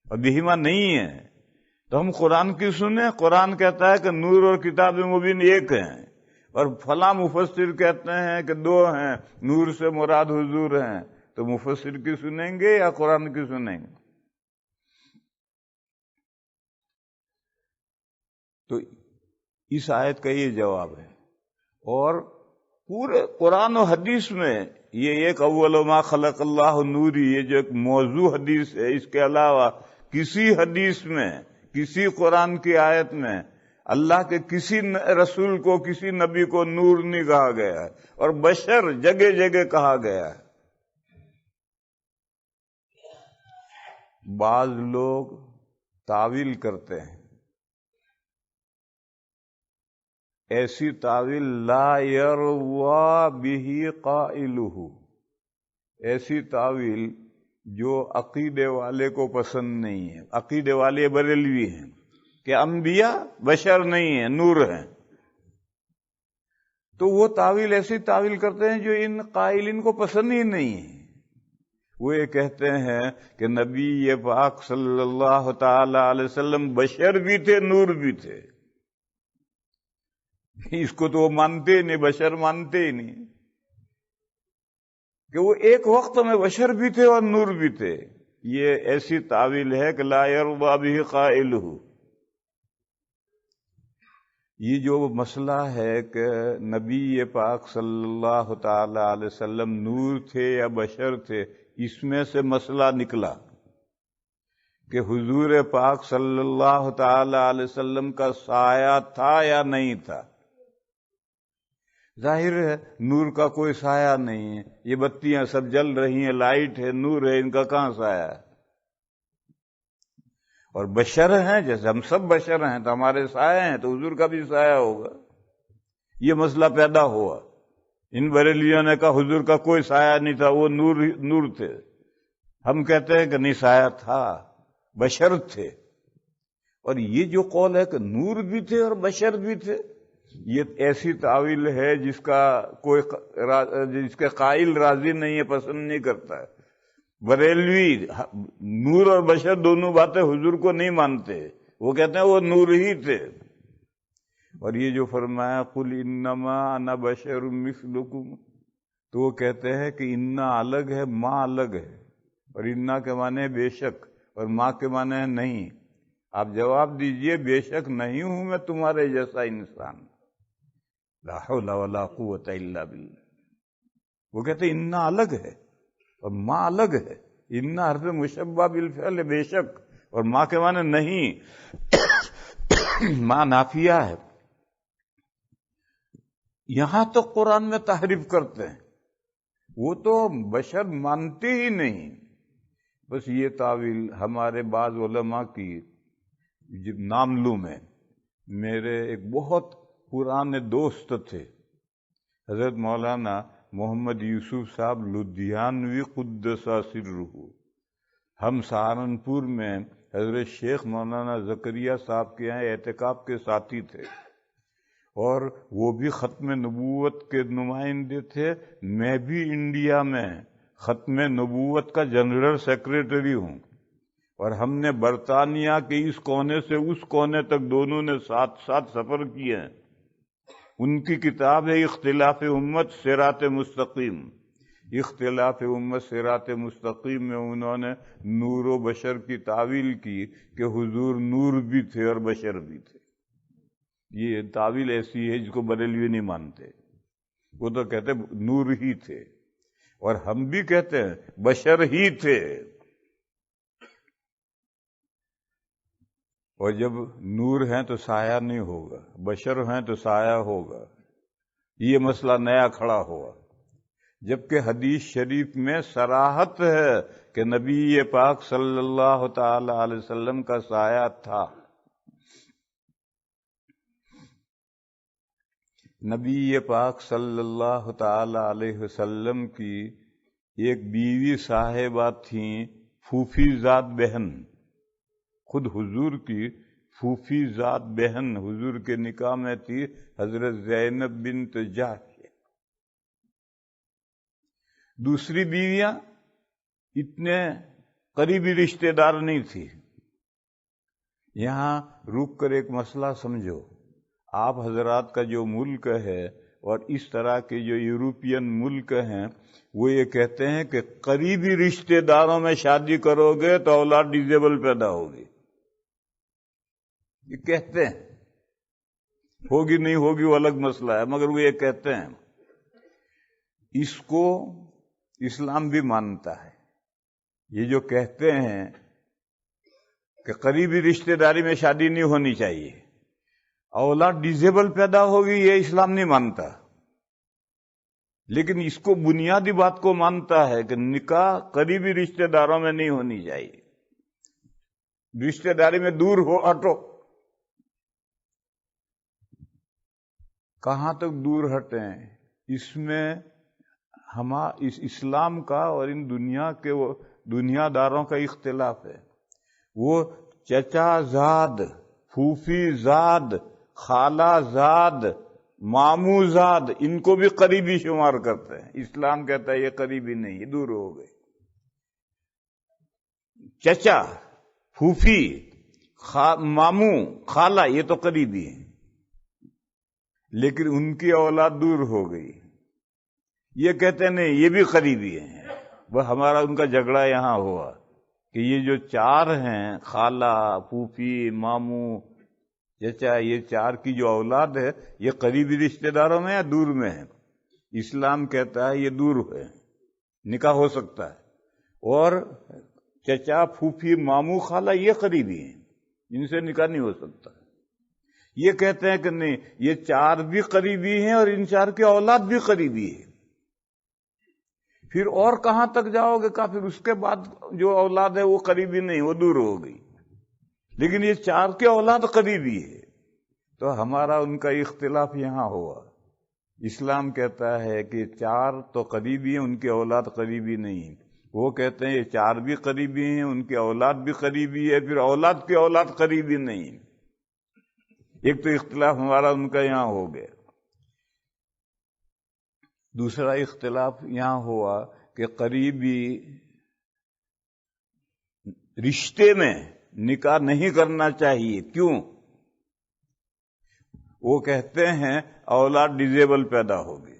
اور بہیما نہیں ہے تو ہم قرآن کی سنیں؟ قرآن کہتا ہے کہ نور اور کتاب مبین ایک ہیں، اور فلاں مفسر کہتے ہیں کہ دو ہیں، نور سے مراد حضور ہیں، تو مفسر کی سنیں گے یا قرآن کی سنیں گے؟ تو اس آیت کا یہ جواب ہے۔ اور پورے قرآن و حدیث میں یہ ایک اول ما خلق اللہ نوری، یہ جو ایک موضوع حدیث ہے، اس کے علاوہ کسی حدیث میں، کسی قرآن کی آیت میں اللہ کے کسی رسول کو، کسی نبی کو نور نہیں کہا گیا ہے، اور بشر جگہ جگہ کہا گیا ہے۔ بعض لوگ تعویل کرتے ہیں، ایسی تعویل لا یروا بہ قائلہ، ایسی تعویل جو عقیدے والے کو پسند نہیں ہے۔ عقیدے والے بریلوی ہیں کہ انبیاء بشر نہیں ہیں، نور ہیں، تو وہ تعویل ایسی تعویل کرتے ہیں جو ان قائلین کو پسند ہی نہیں ہے۔ وہ یہ کہتے ہیں کہ نبی پاک صلی اللہ تعالی علیہ وسلم بشر بھی تھے، نور بھی تھے۔ اس کو تو وہ مانتے ہی نہیں، بشر مانتے ہی نہیں کہ وہ ایک وقت میں بشر بھی تھے اور نور بھی تھے۔ یہ ایسی تعویل ہے کہ لا یرضی بہ قائلہ۔ یہ جو مسئلہ ہے کہ نبی پاک صلی اللہ تعالی علیہ وسلم نور تھے یا بشر تھے، اس میں سے مسئلہ نکلا کہ حضور پاک صلی اللہ تعالی علیہ وسلم کا سایہ تھا یا نہیں تھا۔ ظاہر ہے نور کا کوئی سایہ نہیں ہے، یہ بتیاں سب جل رہی ہیں، لائٹ ہے، نور ہے، ان کا کہاں سایہ ہے؟ اور بشر ہیں، جیسے ہم سب بشر ہیں تو ہمارے سایہ ہیں، تو حضور کا بھی سایہ ہوگا۔ یہ مسئلہ پیدا ہوا، ان بریلیوں نے کہا حضور کا کوئی سایہ نہیں تھا، وہ نور تھے۔ ہم کہتے ہیں کہ نہیں، سایہ تھا، بشر تھے۔ اور یہ جو قول ہے کہ نور بھی تھے اور بشر بھی تھے، یہ ایسی تعویل ہے جس کے قائل راضی نہیں ہے، پسند نہیں کرتا ہے۔ بریلوی نور اور بشر دونوں باتیں حضور کو نہیں مانتے، وہ کہتے ہیں وہ نور ہی تھے۔ اور یہ جو فرمایا قل انما انا بشر مثلکم، تو وہ کہتے ہیں کہ انا الگ ہے، ماں الگ ہے، اور انا کے معنی ہے بے شک، اور ماں کے معنی ہے نہیں۔ آپ جواب دیجئے بے شک نہیں ہوں میں تمہارے جیسا انسان، لا حول ولا قوت الا باللہ۔ وہ کہتے ہیں انا الگ ہے اور ماں الگ ہے، انا حرف مشبہ بالفعل، بے شک، اور ماں کے معنی نہیں، ماں نافیہ ہے۔ یہاں تو قرآن میں تحریف کرتے ہیں، وہ تو بشر مانتے ہی نہیں۔ بس یہ تعویل ہمارے بعض علماء کی ناملوم ہے۔ میرے ایک بہت پرانے دوست تھے حضرت مولانا محمد یوسف صاحب لدھیانوی قدس سرہ، ہم سہارنپور میں حضرت شیخ مولانا زکریا صاحب کے یہاں اعتکاف کے ساتھی تھے، اور وہ بھی ختم نبوت کے نمائندے تھے۔ میں بھی انڈیا میں ختم نبوت کا جنرل سیکریٹری ہوں، اور ہم نے برطانیہ کے اس کونے سے اس کونے تک دونوں نے ساتھ ساتھ سفر کیے ہیں۔ ان کی کتاب ہے اختلاف امت صراط مستقیم۔ اختلاف امت صراط مستقیم میں انہوں نے نور و بشر کی تعویل کی کہ حضور نور بھی تھے اور بشر بھی تھے۔ یہ تعویل ایسی ہے جس کو بریلوی نہیں مانتے، وہ تو کہتے نور ہی تھے، اور ہم بھی کہتے ہیں بشر ہی تھے۔ اور جب نور ہیں تو سایہ نہیں ہوگا، بشر ہیں تو سایہ ہوگا، یہ مسئلہ نیا کھڑا ہوا، جبکہ حدیث شریف میں صراحت ہے کہ نبی پاک صلی اللہ تعالی علیہ وسلم کا سایہ تھا۔ نبی پاک صلی اللہ تعالی علیہ وسلم کی ایک بیوی صاحبہ تھیں، پھوپھی ذات بہن، خود حضور کی پھوپھی ذات بہن حضور کے نکاح میں تھی، حضرت زینب بنت جحش۔ دوسری بیویاں اتنے قریبی رشتہ دار نہیں تھی، یہاں رک کر ایک مسئلہ سمجھو. آپ حضرات کا جو ملک ہے اور اس طرح کے جو یورپین ملک ہیں وہ یہ کہتے ہیں کہ قریبی رشتہ داروں میں شادی کرو گے تو اولاد ڈیزیبل پیدا ہوگی. یہ کہتے ہیں، ہوگی نہیں ہوگی وہ الگ مسئلہ ہے، مگر وہ یہ کہتے ہیں. اس کو اسلام بھی مانتا ہے. یہ جو کہتے ہیں کہ قریبی رشتہ داری میں شادی نہیں ہونی چاہیے، اولاد ڈیزیبل پیدا ہوگی، یہ اسلام نہیں مانتا. لیکن اس کو بنیادی بات کو مانتا ہے کہ نکاح قریبی رشتہ داروں میں نہیں ہونی چاہیے. رشتہ داری میں دور ہو ہٹو. کہاں تک دور ہٹیں؟ اس میں اس اسلام کا اور ان دنیا کے دنیا داروں کا اختلاف ہے. وہ چچا زاد، پھوپھی زاد، خالہ زاد، ماموں زاد، ان کو بھی قریبی شمار کرتے ہیں. اسلام کہتا ہے یہ قریبی نہیں، یہ دور ہو گئے. چچا، پھوپھی، ماموں، خالہ یہ تو قریبی ہیں، لیکن ان کی اولاد دور ہو گئی. یہ کہتے ہیں نہیں یہ بھی قریبی ہیں. وہ ہمارا ان کا جھگڑا یہاں ہوا کہ یہ جو چار ہیں، خالہ، پھوپھی، ماموں، چچا، یہ چار کی جو اولاد ہے یہ قریبی رشتہ داروں میں یا دور میں ہے؟ اسلام کہتا ہے یہ دور ہے، نکاح ہو سکتا ہے. اور چچا، پھوپھی، ماموں، خالہ یہ قریبی ہیں، ان سے نکاح نہیں ہو سکتا. یہ کہتے ہیں کہ نہیں یہ چار بھی قریبی ہیں اور ان چار کی اولاد بھی قریبی ہے. پھر اور کہاں تک جاؤ گے؟ پھر اس کے بعد جو اولاد ہے وہ قریبی نہیں، وہ دور ہو گئی، لیکن یہ چار کی اولاد قریبی ہے. تو ہمارا ان کا اختلاف یہاں ہوا. اسلام کہتا ہے کہ چار تو قریبی ہیں، ان کی اولاد قریبی نہیں. وہ کہتے ہیں یہ چار بھی قریبی ہیں، ان کی اولاد بھی قریبی ہے، پھر اولاد کی اولاد قریبی نہیں. ایک تو اختلاف ہمارا ان کا یہاں ہو گیا. دوسرا اختلاف یہاں ہوا کہ قریبی رشتے میں نکاح نہیں کرنا چاہیے. کیوں؟ وہ کہتے ہیں اولاد ڈیزیبل پیدا ہوگی.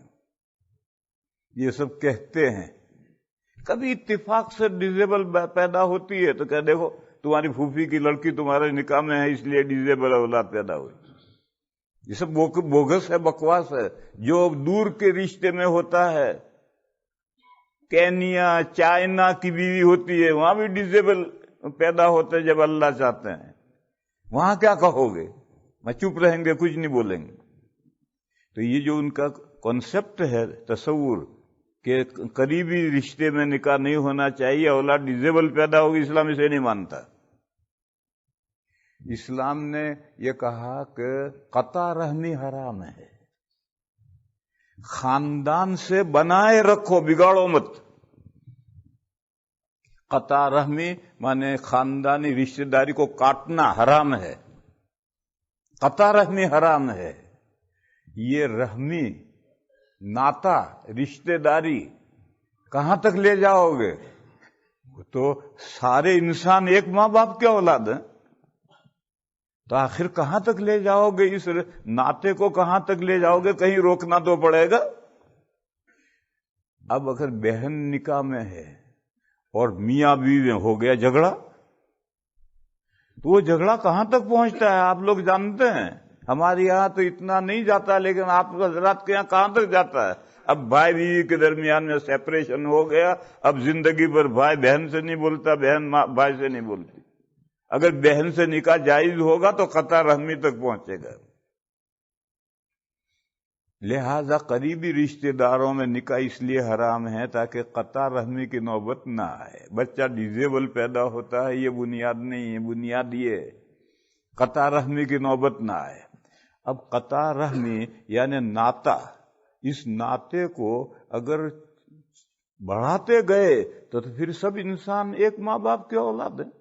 یہ سب کہتے ہیں. کبھی اتفاق سے ڈیزیبل پیدا ہوتی ہے تو کہ دیکھو تمہاری پھوپھی کی لڑکی تمہارے نکاح میں ہے اس لیے ڈیزیبل اولاد پیدا ہوئی. یہ سب بوگس ہے، بکواس ہے. جو دور کے رشتے میں ہوتا ہے، کینیا، چائنا کی بیوی ہوتی ہے، وہاں بھی ڈیزیبل پیدا ہوتے جب اللہ چاہتے ہیں. وہاں کیا کہو گے؟ میں چپ رہیں گے، کچھ نہیں بولیں گے. تو یہ جو ان کا کانسیپٹ ہے، تصور کہ قریبی رشتے میں نکاح نہیں ہونا چاہیے، اولاد ڈیزیبل پیدا ہوگی، اسلام اسے نہیں مانتا. اسلام نے یہ کہا کہ قطع رحمی حرام ہے. خاندان سے بنائے رکھو، بگاڑو مت. قطع رحمی مانے خاندانی رشتہ داری کو کاٹنا حرام ہے. قطع رحمی حرام ہے. یہ رحمی ناتا، رشتہ داری کہاں تک لے جاؤ گے؟ تو سارے انسان ایک ماں باپ کے اولاد ہیں، تو آخر کہاں تک لے جاؤ گے؟ اس ناطے کو کہاں تک لے جاؤ گے؟ کہیں روکنا تو پڑے گا. اب اگر بہن نکاح میں ہے اور میاں بیوی میں ہو گیا جھگڑا، تو وہ جھگڑا کہاں تک پہنچتا ہے آپ لوگ جانتے ہیں. ہمارے یہاں تو اتنا نہیں جاتا، لیکن آپ حضرات کے یہاں کہاں تک جاتا ہے. اب بھائی بیوی کے درمیان میں سیپریشن ہو گیا، اب زندگی بھر بھائی بہن سے نہیں بولتا، بہن بھائی سے نہیں بولتی. اگر بہن سے نکاح جائز ہوگا تو قطع رحمی تک پہنچے گا. لہذا قریبی رشتہ داروں میں نکاح اس لیے حرام ہے تاکہ قطع رحمی کی نوبت نہ آئے. بچہ ڈیزیبل پیدا ہوتا ہے، یہ بنیاد نہیں ہے. بنیاد یہ قطع رحمی کی نوبت نہ آئے. اب قطع رحمی یعنی ناتا، اس ناطے کو اگر بڑھاتے گئے تو پھر سب انسان ایک ماں باپ کے اولاد ہیں.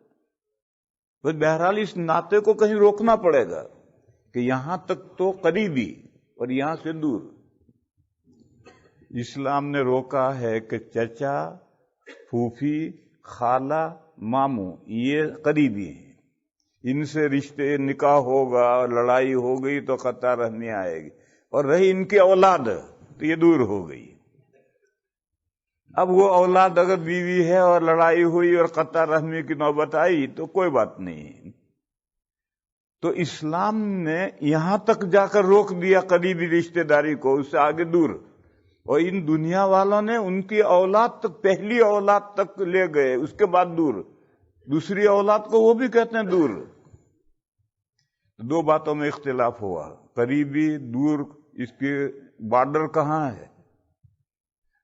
بہرحال اس ناطے کو کہیں روکنا پڑے گا کہ یہاں تک تو قریبی اور یہاں سے دور. اسلام نے روکا ہے کہ چچا، پھوپھی، خالہ، ماموں یہ قریبی ہیں. ان سے رشتے نکاح ہوگا اور لڑائی ہو گئی تو قطع رحمی آئے گی، اور رہی ان کی اولاد تو یہ دور ہو گئی۔ اب وہ اولاد اگر بیوی ہے اور لڑائی ہوئی اور قطع رحمی کی نوبت آئی تو کوئی بات نہیں۔ تو اسلام نے یہاں تک جا کر روک دیا قریبی رشتہ داری کو، اس سے آگے دور، اور ان دنیا والوں نے ان کی اولاد تک، پہلی اولاد تک لے گئے، اس کے بعد دور، دوسری اولاد کو وہ بھی کہتے ہیں دور۔ دو باتوں میں اختلاف ہوا، قریبی دور، اس کے بارڈر کہاں ہے؟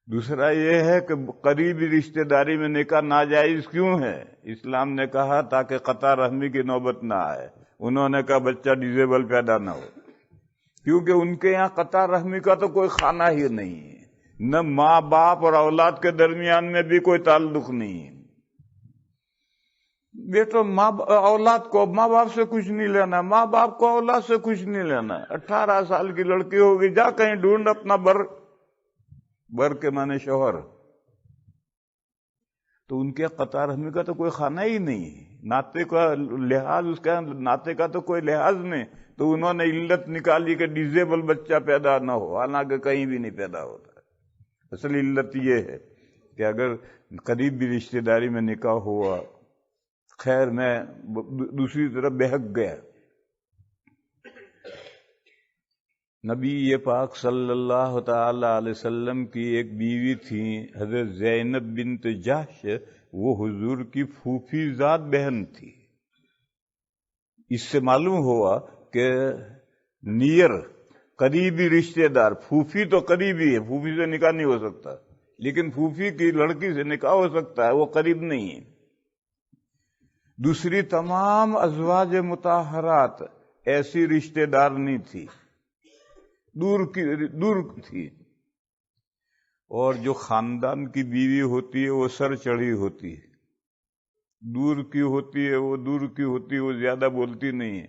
دوسرا یہ ہے کہ قریبی رشتہ داری میں نکاح ناجائز کیوں ہے؟ اسلام نے کہا تاکہ قطع رحمی کی نوبت نہ آئے۔ انہوں نے کہا بچہ ڈیزیبل پیدا نہ ہو، کیونکہ ان کے یہاں قطع رحمی کا تو کوئی خانہ ہی نہیں ہے، نہ ماں باپ اور اولاد کے درمیان میں بھی کوئی تعلق نہیں ہے۔ بیٹا اولاد کو ماں باپ سے کچھ نہیں لینا، ماں باپ کو اولاد سے کچھ نہیں لینا۔ 18 سال کی لڑکی ہوگی، جا کہیں ڈھونڈ اپنا بر کے معنی شوہر۔ تو ان کے قطع رحمی کا تو کوئی خانہ ہی نہیں، ناطے کا لحاظ، اس کا ناطے کا تو کوئی لحاظ نہیں۔ تو انہوں نے علت نکالی کہ ڈیزیبل بچہ پیدا نہ ہو، حالانکہ کہیں بھی نہیں پیدا ہوتا۔ اصل علت یہ ہے کہ اگر قریبی رشتہ داری میں نکاح ہوا، خیر میں دوسری طرف بہک گیا۔ نبی پاک صلی اللہ تعالی علیہ وسلم کی ایک بیوی تھی حضرت زینب بنت جحش، وہ حضور کی پھوپھی زاد بہن تھی۔ اس سے معلوم ہوا کہ قریبی رشتہ دار، پھوپھی تو قریبی ہے، پھوپھی سے نکاح نہیں ہو سکتا، لیکن پھوپھی کی لڑکی سے نکاح ہو سکتا ہے، وہ قریب نہیں ہے۔ دوسری تمام ازواج مطہرات ایسی رشتہ دار نہیں تھی، دور تھی۔ اور جو خاندان کی بیوی ہوتی ہے وہ سر چڑھی ہوتی ہے، دور کی ہوتی ہے وہ دور کی ہوتی ہے، وہ زیادہ بولتی نہیں ہے،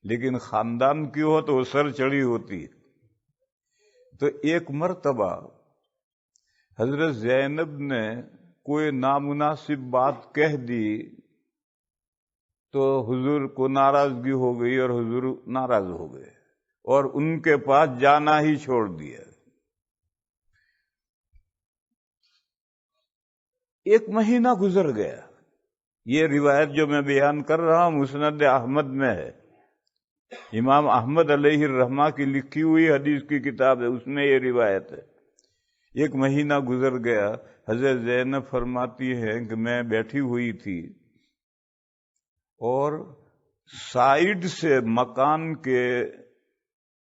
لیکن خاندان کی ہو تو وہ سر چڑھی ہوتی ہے۔ تو ایک مرتبہ حضرت زینب نے کوئی نامناسب بات کہہ دی تو حضور کو ناراضگی ہو گئی اور حضور ناراض ہو گئے اور ان کے پاس جانا ہی چھوڑ دیا۔ ایک مہینہ گزر گیا۔ یہ روایت جو میں بیان کر رہا ہوں مسند احمد میں ہے، امام احمد علیہ الرحمہ کی لکھی ہوئی حدیث کی کتاب ہے، اس میں یہ روایت ہے۔ ایک مہینہ گزر گیا، حضرت زینب فرماتی ہے کہ میں بیٹھی ہوئی تھی اور سائیڈ سے، مکان کے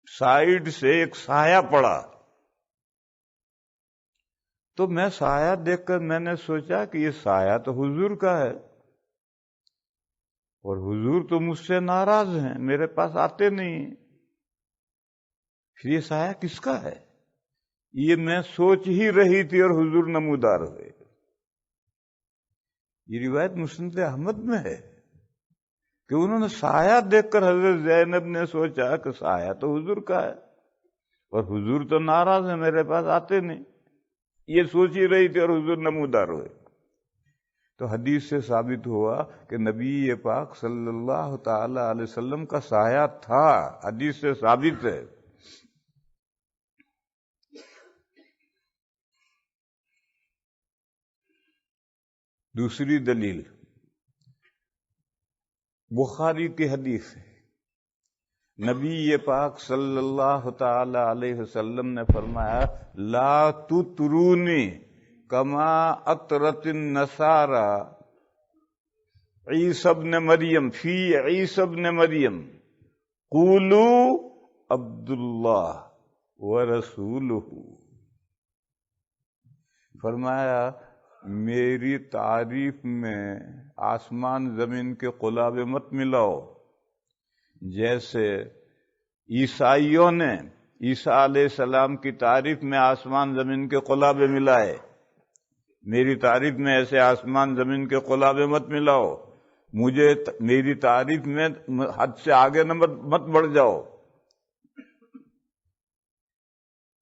سائیڈ سے ایک سایہ پڑا، تو میں سایہ دیکھ کر میں نے سوچا کہ یہ سایہ تو حضور کا ہے، اور حضور تو مجھ سے ناراض ہیں، میرے پاس آتے نہیں، پھر یہ سایہ کس کا ہے؟ یہ میں سوچ ہی رہی تھی اور حضور نمودار ہوئے۔ یہ روایت مسند احمد میں ہے کہ انہوں نے سایہ دیکھ کر حضرت زینب نے سوچا کہ سایہ تو حضور کا ہے اور حضور تو ناراض ہیں، میرے پاس آتے نہیں، یہ سوچ ہی رہی تھی اور حضور نمودار ہوئے۔ تو حدیث سے ثابت ہوا کہ نبی پاک صلی اللہ تعالی علیہ وسلم کا سایہ تھا، حدیث سے ثابت ہے۔ دوسری دلیل بخاری کی حدیث ہے، نبی پاک صلی اللہ تعالی علیہ وسلم نے فرمایا لا تطرونی کما اطرت النصارى عیسی ابن مریم فی عیسی ابن مریم قولوا عبد اللہ ورسولہ۔ فرمایا میری تعریف میں آسمان زمین کے قلابے مت ملاؤ، جیسے عیسائیوں نے عیسیٰ علیہ السلام کی تعریف میں آسمان زمین کے قلابے ملائے، میری تعریف میں ایسے آسمان زمین کے قلابے مت ملاؤ، مجھے میری تعریف میں حد سے آگے مت بڑھ جاؤ۔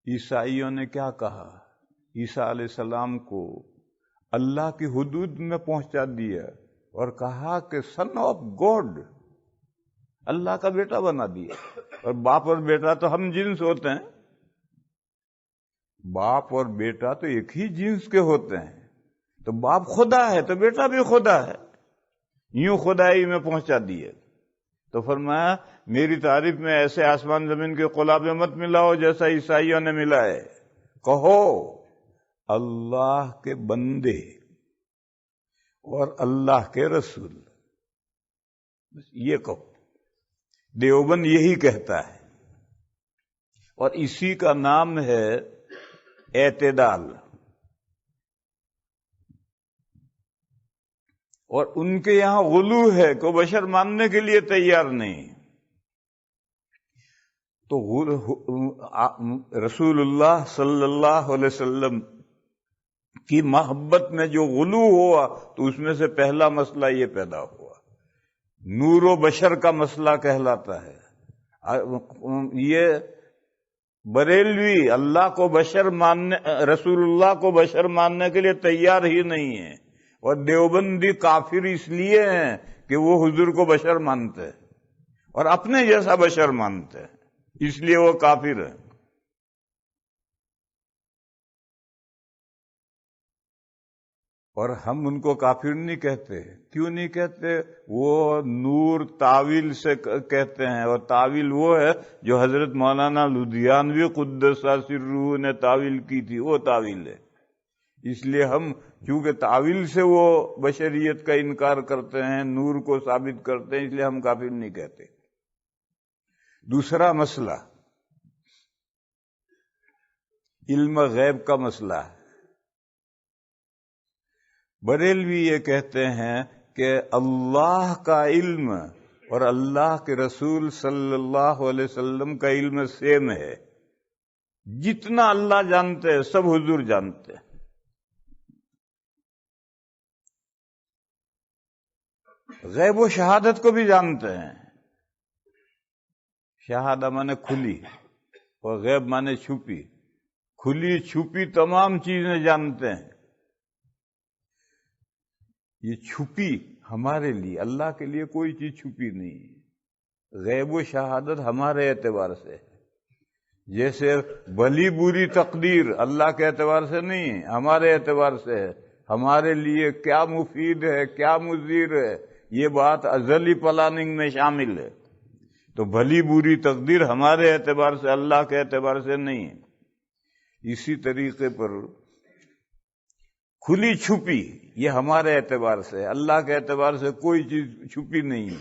عیسائیوں نے کیا کہا؟ عیسیٰ علیہ السلام کو اللہ کی حدود میں پہنچا دیا اور کہا کہ سن آف گاڈ، اللہ کا بیٹا بنا دیا. اور باپ اور بیٹا تو ہم جنس ہوتے ہیں. باپ اور بیٹا تو ایک ہی جنس کے ہوتے ہیں. تو باپ خدا ہے تو بیٹا بھی خدا ہے. یوں خدائی میں پہنچا دیے. تو فرمایا میری تعریف میں ایسے آسمان زمین کے قلابے مت ملاؤ جیسا عیسائیوں نے ملا ہے. کہو اللہ کے بندے اور اللہ کے رسول. بس یہ کہو. دیوبند یہی کہتا ہے اور اسی کا نام ہے اعتدال. اور ان کے یہاں غلو ہے کہ بشر ماننے کے لیے تیار نہیں. تو رسول اللہ صلی اللہ علیہ وسلم کی محبت میں جو غلو ہوا تو اس میں سے پہلا مسئلہ یہ پیدا ہوا. نور و بشر کا مسئلہ کہلاتا ہے. یہ بریلوی اللہ کو بشر ماننے، رسول اللہ کو بشر ماننے کے لیے تیار ہی نہیں ہے. اور دیوبندی کافر اس لیے ہیں کہ وہ حضور کو بشر مانتے ہیں اور اپنے جیسا بشر مانتے ہیں، اس لیے وہ کافر ہیں. اور ہم ان کو کافر نہیں کہتے. کیوں نہیں کہتے؟ وہ نور تعویل سے کہتے ہیں، اور تعویل وہ ہے جو حضرت مولانا لدھیانوی قدس سرہ نے تعویل کی تھی، وہ تعویل ہے. اس لیے ہم چونکہ تعویل سے وہ بشریت کا انکار کرتے ہیں، نور کو ثابت کرتے ہیں، اس لیے ہم کافر نہیں کہتے. دوسرا مسئلہ علم غیب کا مسئلہ ہے. بریلوی یہ کہتے ہیں کہ اللہ کا علم اور اللہ کے رسول صلی اللہ علیہ وسلم کا علم سیم ہے. جتنا اللہ جانتے ہیں سب حضور جانتے ہیں. غیب و شہادت کو بھی جانتے ہیں. شہادہ مانے کھلی اور غیب مانے چھپی. کھلی چھپی تمام چیزیں جانتے ہیں. یہ چھپی ہمارے لیے، اللہ کے لیے کوئی چیز چھپی نہیں. غیب و شہادت ہمارے اعتبار سے ہے. جیسے بھلی بری تقدیر اللہ کے اعتبار سے نہیں ہے، ہمارے اعتبار سے ہے. ہمارے لیے کیا مفید ہے، کیا مضر ہے، یہ بات ازلی پلاننگ میں شامل ہے. تو بھلی بری تقدیر ہمارے اعتبار سے، اللہ کے اعتبار سے نہیں ہے. اسی طریقے پر کھلی چھپی یہ ہمارے اعتبار سے، اللہ کے اعتبار سے کوئی چیز چھپی نہیں ہے.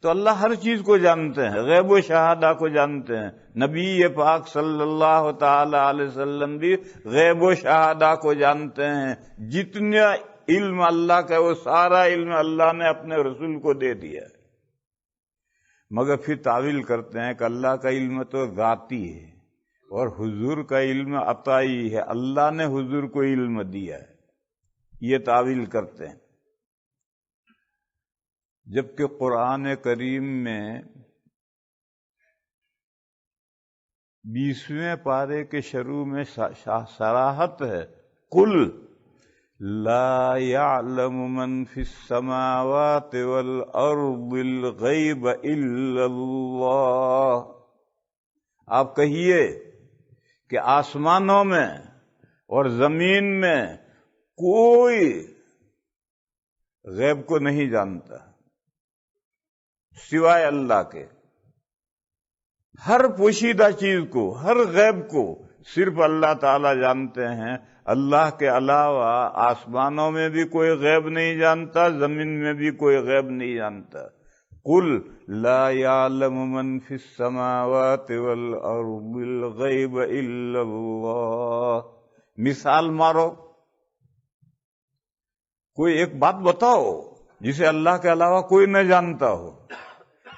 تو اللہ ہر چیز کو جانتے ہیں، غیب و شہادہ کو جانتے ہیں. نبی پاک صلی اللہ تعالی علیہ وسلم بھی غیب و شہادہ کو جانتے ہیں. جتنا علم اللہ کا وہ سارا علم اللہ نے اپنے رسول کو دے دیا ہے. مگر پھر تعویل کرتے ہیں کہ اللہ کا علم تو ذاتی ہے اور حضور کا علم عطائی ہے، اللہ نے حضور کو علم دیا ہے. یہ تعویل کرتے ہیں. جبکہ قرآن کریم میں 20ویں پارے کے شروع میں صراحت ہے، قل لا يعلم من في السماوات والارض الغیب الا اللہ. آپ کہیے کہ آسمانوں میں اور زمین میں کوئی غیب کو نہیں جانتا سوائے اللہ کے. ہر پوشیدہ چیز کو، ہر غیب کو صرف اللہ تعالی جانتے ہیں. اللہ کے علاوہ آسمانوں میں بھی کوئی غیب نہیں جانتا، زمین میں بھی کوئی غیب نہیں جانتا. قل لا يعلم من في السماوات والارض الغیب الا اللہ. مثال مارو، کوئی ایک بات بتاؤ جسے اللہ کے علاوہ کوئی نہ جانتا ہو.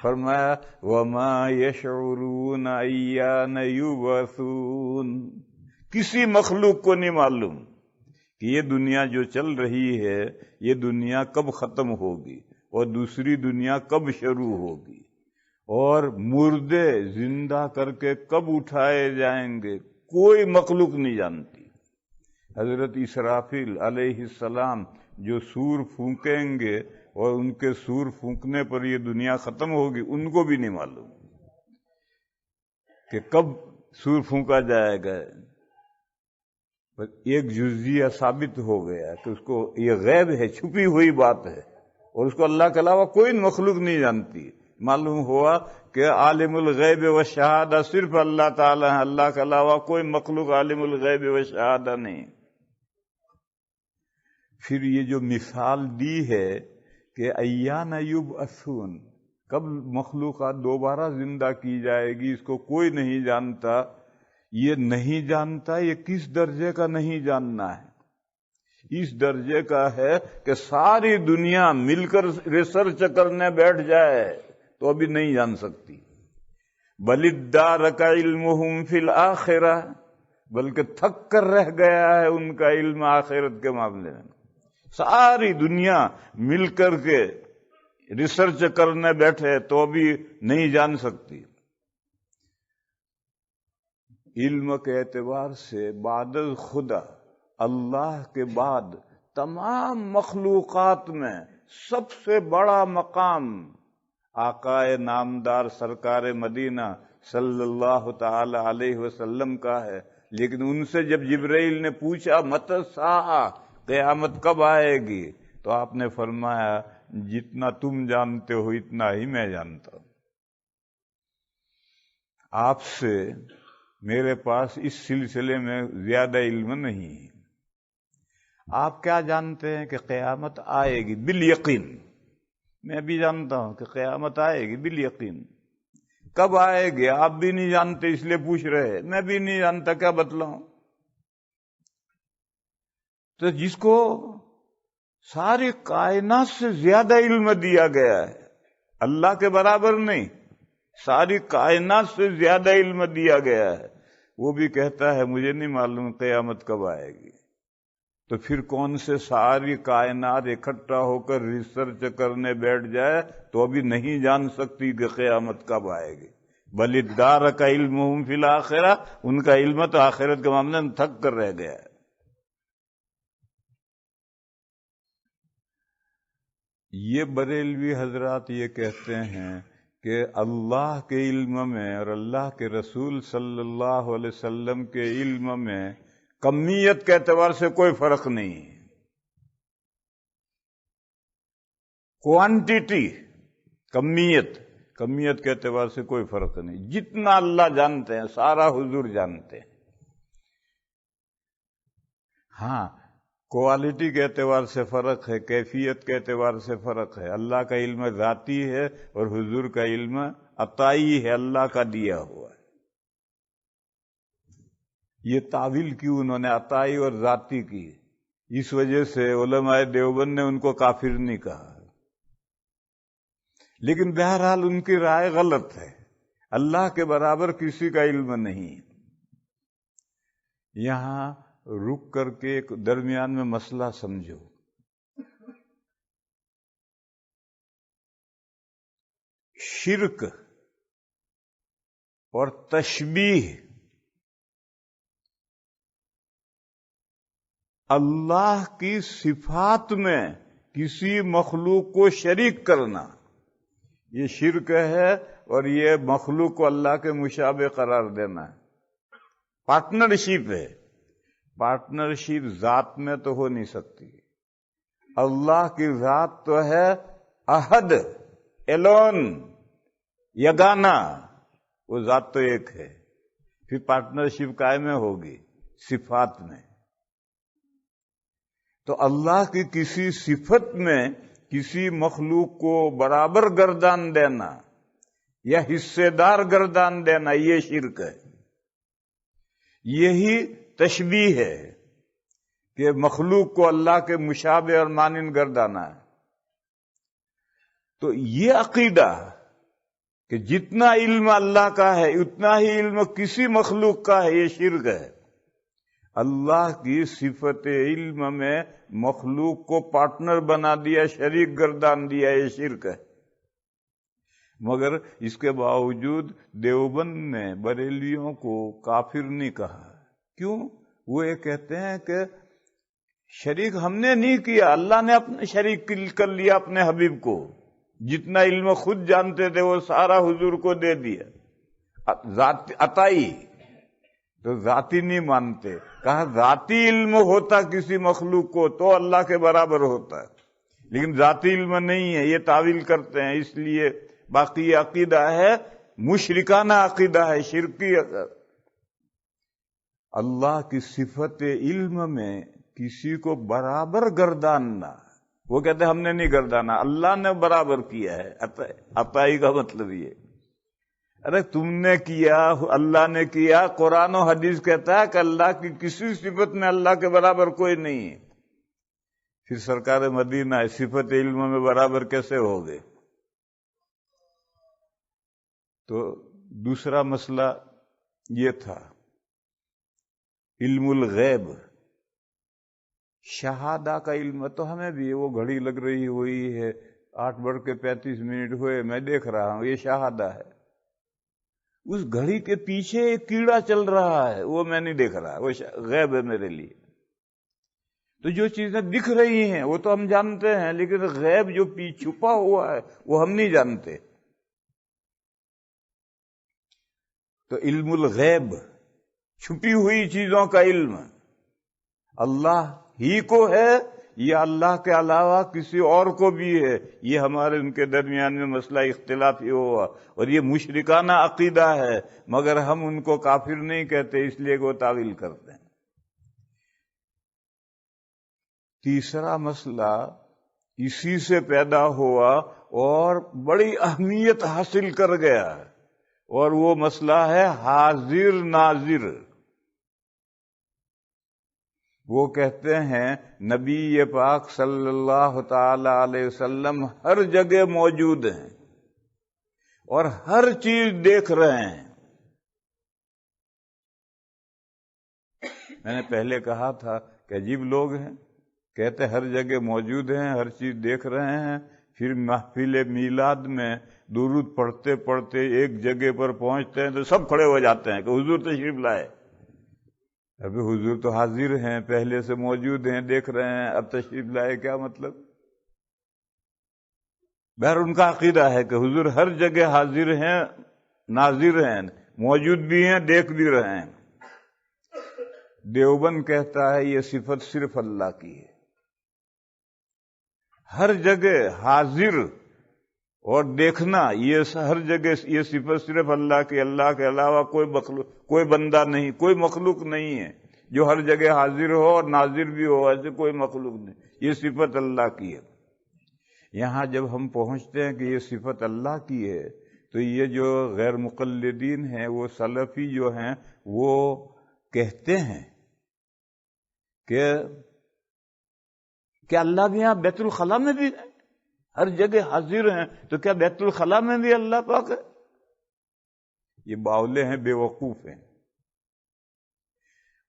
فرمایا وما يشعرون ایان یبعثون. کسی مخلوق کو نہیں معلوم کہ یہ دنیا جو چل رہی ہے یہ دنیا کب ختم ہوگی اور دوسری دنیا کب شروع ہوگی، اور مردے زندہ کر کے کب اٹھائے جائیں گے، کوئی مخلوق نہیں جانتی. حضرت اسرافیل علیہ السلام جو سور پھونکیں گے اور ان کے سور پھونکنے پر یہ دنیا ختم ہوگی، ان کو بھی نہیں معلوم کہ کب سور پھونکا جائے گا۔ بس ایک جزیہ ثابت ہو گیا کہ اس کو یہ غیب ہے، چھپی ہوئی بات ہے، اور اس کو اللہ کے علاوہ کوئی مخلوق نہیں جانتی۔ معلوم ہوا کہ عالم الغیب و شہادہ صرف اللہ تعالی ہے، اللہ کے علاوہ کوئی مخلوق عالم الغیب و شہادہ نہیں۔ پھر یہ جو مثال دی ہے کہ ایان یبعثون، کب مخلوقات دوبارہ زندہ کی جائے گی، اس کو کوئی نہیں جانتا۔ یہ نہیں جانتا، یہ کس درجے کا نہیں جاننا ہے؟ اس درجے کا ہے کہ ساری دنیا مل کر ریسرچ کرنے بیٹھ جائے تو ابھی نہیں جان سکتی۔ بل ادارک علمہم فی الآخرہ، بلکہ تھک کر رہ گیا ہے ان کا علم آخرت کے معاملے میں۔ ساری دنیا مل کر کے ریسرچ کرنے بیٹھے تو ابھی نہیں جان سکتی۔ علم کے اعتبار سے بعد خدا، اللہ کے بعد تمام مخلوقات میں سب سے بڑا مقام آقائے نامدار سرکار مدینہ صلی اللہ تعالی علیہ وسلم کا ہے۔ لیکن ان سے جب جبرائیل نے پوچھا متی الساعہ، قیامت کب آئے گی، تو آپ نے فرمایا جتنا تم جانتے ہو اتنا ہی میں جانتا ہوں۔ آپ سے میرے پاس اس سلسلے میں زیادہ علم نہیں ہے۔ آپ کیا جانتے ہیں کہ قیامت آئے گی بالیقین؟ میں بھی جانتا ہوں کہ قیامت آئے گی بالیقین۔ کب آئے گی آپ بھی نہیں جانتے، اس لیے پوچھ رہے، میں بھی نہیں جانتا، کیا بتلاؤں؟ تو جس کو ساری کائنات سے زیادہ علم دیا گیا ہے، اللہ کے برابر نہیں، ساری کائنات سے زیادہ علم دیا گیا ہے، وہ بھی کہتا ہے مجھے نہیں معلوم قیامت کب آئے گی۔ تو پھر کون سے ساری کائنات اکٹھا ہو کر ریسرچ کرنے بیٹھ جائے تو ابھی نہیں جان سکتی کہ قیامت کب آئے گی۔ بل ادارک علمہم فی الآخرہ، ان کا علم تو آخرت کے معاملے میں تھک کر رہ گیا ہے۔ یہ بریلوی حضرات یہ کہتے ہیں کہ اللہ کے علم میں اور اللہ کے رسول صلی اللہ علیہ وسلم کے علم میں کمیت کے اعتبار سے کوئی فرق نہیں ہے، کوانٹیٹی، کمیت کے اعتبار سے کوئی فرق نہیں۔ جتنا اللہ جانتے ہیں سارا حضور جانتے ہیں۔ ہاں، کوالٹی کے اعتبار سے فرق ہے، کیفیت کے اعتبار سے فرق ہے۔ اللہ کا علم ذاتی ہے اور حضور کا علم عطائی ہے، اللہ کا دیا ہوا ہے۔ یہ تعویل کیوں انہوں نے عطائی اور ذاتی کی؟ اس وجہ سے علماء دیوبند نے ان کو کافر نہیں کہا، لیکن بہرحال ان کی رائے غلط ہے۔ اللہ کے برابر کسی کا علم نہیں۔ یہاں رک کر کے ایک درمیان میں مسئلہ سمجھو۔ شرک اور تشبیہ، اللہ کی صفات میں کسی مخلوق کو شریک کرنا، یہ شرک ہے، اور یہ مخلوق کو اللہ کے مشابہ قرار دینا ہے، پارٹنرشپ ہے۔ پارٹنرشپ ذات میں تو ہو نہیں سکتی۔ اللہ کی ذات تو ہے احد، ایلون، یگانہ، وہ ذات تو ایک ہے، پھر پارٹنرشپ قائم ہوگی صفات میں۔ تو اللہ کی کسی صفت میں کسی مخلوق کو برابر گردان دینا یا حصے دار گردان دینا، یہ شرک ہے۔ یہی تشبیہ ہے کہ مخلوق کو اللہ کے مشابہ اور مانند گردانا ہے۔ تو یہ عقیدہ کہ جتنا علم اللہ کا ہے اتنا ہی علم کسی مخلوق کا ہے، یہ شرک ہے۔ اللہ کی صفت علم میں مخلوق کو پارٹنر بنا دیا، شریک گردان دیا، یہ شرک ہے۔ مگر اس کے باوجود دیوبند نے بریلویوں کو کافر نہیں کہا۔ کیوں؟ وہ یہ کہتے ہیں کہ شریک ہم نے نہیں کیا، اللہ نے اپنے شریک کر لیا اپنے حبیب کو. جتنا علم خود جانتے تھے وہ سارا حضور کو دے دیا. عطائی تو ذاتی نہیں مانتے. کہا ذاتی علم ہوتا کسی مخلوق کو تو اللہ کے برابر ہوتا ہے، لیکن ذاتی علم نہیں ہے، یہ تعویل کرتے ہیں. اس لیے باقی یہ عقیدہ ہے، مشرکانہ عقیدہ ہے، شرکی عقیدہ. اللہ کی صفت علم میں کسی کو برابر گرداننا، وہ کہتے ہیں ہم نے نہیں گردانا، اللہ نے برابر کیا ہے. عطائی کا مطلب یہ، ارے تم نے کیا، اللہ نے کیا. قرآن و حدیث کہتا ہے کہ اللہ کی کسی صفت میں اللہ کے برابر کوئی نہیں ہے. پھر سرکار مدینہ صفت علم میں برابر کیسے ہو گئے؟ تو دوسرا مسئلہ یہ تھا علم الغیب، شہادہ کا علم. تو ہمیں بھی وہ گھڑی لگ رہی ہوئی ہے، 8:35 ہوئے، میں دیکھ رہا ہوں، یہ شہادہ ہے. اس گھڑی کے پیچھے ایک کیڑا چل رہا ہے، وہ میں نہیں دیکھ رہا، وہ غیب ہے میرے لیے. تو جو چیزیں دکھ رہی ہیں وہ تو ہم جانتے ہیں، لیکن غیب جو چھپا ہوا ہے وہ ہم نہیں جانتے. تو علم الغیب، چھپی ہوئی چیزوں کا علم، اللہ ہی کو ہے یا اللہ کے علاوہ کسی اور کو بھی ہے. یہ ہمارے ان کے درمیان میں مسئلہ اختلافی ہوا، اور یہ مشرکانہ عقیدہ ہے، مگر ہم ان کو کافر نہیں کہتے، اس لیے وہ تعویل کرتے ہیں. تیسرا مسئلہ اسی سے پیدا ہوا اور بڑی اہمیت حاصل کر گیا، اور وہ مسئلہ ہے حاضر ناظر. وہ کہتے ہیں نبی پاک صلی اللہ تعالی علیہ وسلم ہر جگہ موجود ہیں اور ہر چیز دیکھ رہے ہیں. میں نے پہلے کہا تھا کہ عجیب لوگ ہیں، کہتے ہر جگہ موجود ہیں، ہر چیز دیکھ رہے ہیں، پھر محفل میلاد میں درود پڑھتے پڑھتے ایک جگہ پر پہنچتے ہیں تو سب کھڑے ہو جاتے ہیں کہ حضور تشریف لائے. ابھی حضور تو حاضر ہیں، پہلے سے موجود ہیں، دیکھ رہے ہیں، اب تشریف لائے کیا مطلب؟ بہر ان کا عقیدہ ہے کہ حضور ہر جگہ حاضر ہیں، ناظر ہیں، موجود بھی ہیں، دیکھ بھی رہے ہیں. دیوبند کہتا ہے یہ صفت صرف اللہ کی ہے، ہر جگہ حاضر اور دیکھنا، یہ ہر جگہ یہ صفت صرف اللہ کی. اللہ کے علاوہ کوئی مخلوق، کوئی بندہ نہیں، کوئی مخلوق نہیں ہے جو ہر جگہ حاضر ہو اور ناظر بھی ہو، ایسے کوئی مخلوق نہیں، یہ صفت اللہ کی ہے. یہاں جب ہم پہنچتے ہیں کہ یہ صفت اللہ کی ہے تو یہ جو غیر مقلدین ہیں، وہ سلفی جو ہیں، وہ کہتے ہیں کہ کیا اللہ بھی یہاں بیت الخلاء میں بھی ہے؟ ہر جگہ حاضر ہیں تو کیا بیت الخلاء میں بھی اللہ پاک ہے؟ یہ باولے ہیں، بے وقوف ہیں.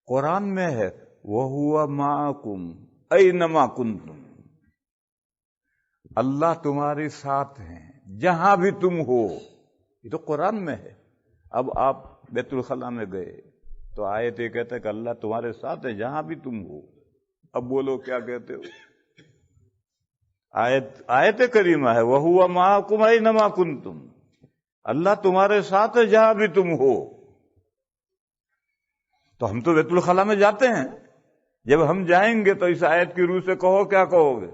قرآن میں ہے وَهُوَ مَعَكُمْ أَيْنَمَا كُنْتُمْ، اللہ تمہارے ساتھ ہیں جہاں بھی تم ہو. یہ تو قرآن میں ہے. اب آپ بیت الخلاء میں گئے تو آیت یہ کہتا ہے کہ اللہ تمہارے ساتھ ہے جہاں بھی تم ہو. اب بولو کیا کہتے ہو؟ آیت کریمہ ہے وَهُوَ مَعَكُمْ أَيْنَمَا كُنْتُمْ، اللہ تمہارے ساتھ ہے جہاں بھی تم ہو. تو ہم تو بیت الخلاء میں جاتے ہیں، جب ہم جائیں گے تو اس آیت کی روح سے کہو کیا کہو گے؟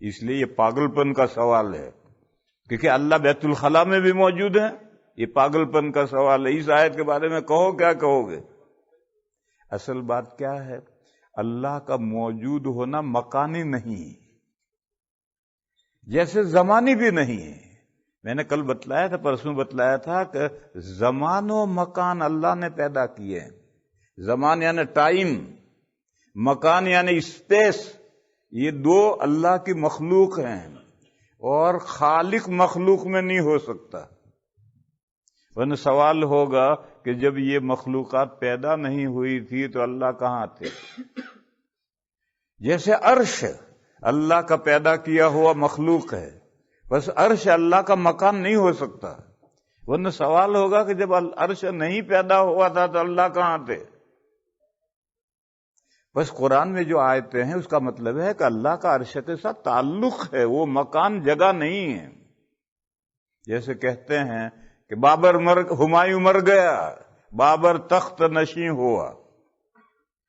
اس لیے یہ پاگل پن کا سوال ہے، کیونکہ اللہ بیت الخلاء میں بھی موجود ہے. یہ پاگل پن کا سوال ہے. اس آیت کے بارے میں کہو کیا کہو گے؟ اصل بات کیا ہے؟ اللہ کا موجود ہونا مکانی نہیں، جیسے زمانی بھی نہیں ہے. میں نے کل بتلایا تھا، پرسوں بتلایا تھا کہ زمان و مکان اللہ نے پیدا کیے ہیں. زمان یعنی ٹائم، مکان یعنی اسپیس. یہ دو اللہ کی مخلوق ہیں اور خالق مخلوق میں نہیں ہو سکتا. ورنہ سوال ہوگا کہ جب یہ مخلوقات پیدا نہیں ہوئی تھی تو اللہ کہاں تھے؟ جیسے عرش اللہ کا پیدا کیا ہوا مخلوق ہے، بس عرش اللہ کا مکان نہیں ہو سکتا. ورنہ سوال ہوگا کہ جب عرش نہیں پیدا ہوا تھا تو اللہ کہاں تھے؟ بس قرآن میں جو آیتیں ہیں اس کا مطلب ہے کہ اللہ کا عرش کے ساتھ تعلق ہے، وہ مکان جگہ نہیں ہے۔ جیسے کہتے ہیں کہ ہمایوں مر گیا، بابر تخت نشین ہوا،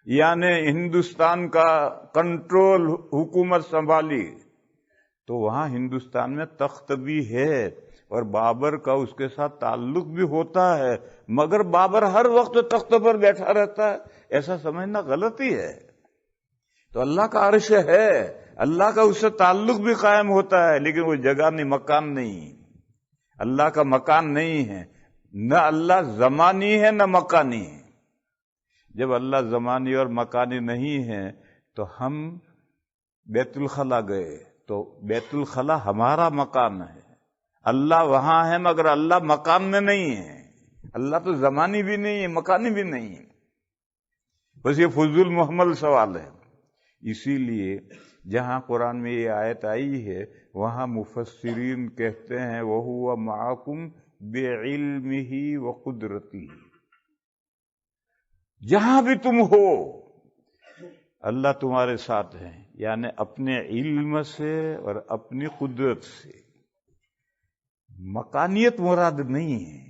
یعنی ہندوستان کا کنٹرول حکومت سنبھالی، تو وہاں ہندوستان میں تخت بھی ہے اور بابر کا اس کے ساتھ تعلق بھی ہوتا ہے، مگر بابر ہر وقت تخت پر بیٹھا رہتا ہے، ایسا سمجھنا غلطی ہے۔ تو اللہ کا عرش ہے، اللہ کا اس سے تعلق بھی قائم ہوتا ہے، لیکن وہ جگہ نہیں، مکان نہیں، اللہ کا مکان نہیں ہے، نہ اللہ زمانی ہے نہ مکانی ہے۔ جب اللہ زمانی اور مکانی نہیں ہے تو ہم بیت الخلا گئے تو بیت الخلا ہمارا مکان ہے، اللہ وہاں ہے مگر اللہ مکان میں نہیں ہے، اللہ تو زمانی بھی نہیں ہے مکانی بھی نہیں ہے۔ بس یہ فضول محمل سوال ہے۔ اسی لیے جہاں قرآن میں یہ آیت آئی ہے وہاں مفسرین کہتے ہیں وَهُوَ مَعَكُمْ بِعِلْمِهِ وَقُدْرَتِهِ، جہاں بھی تم ہو اللہ تمہارے ساتھ ہے، یعنی اپنے علم سے اور اپنی قدرت سے، مکانیت مراد نہیں ہے۔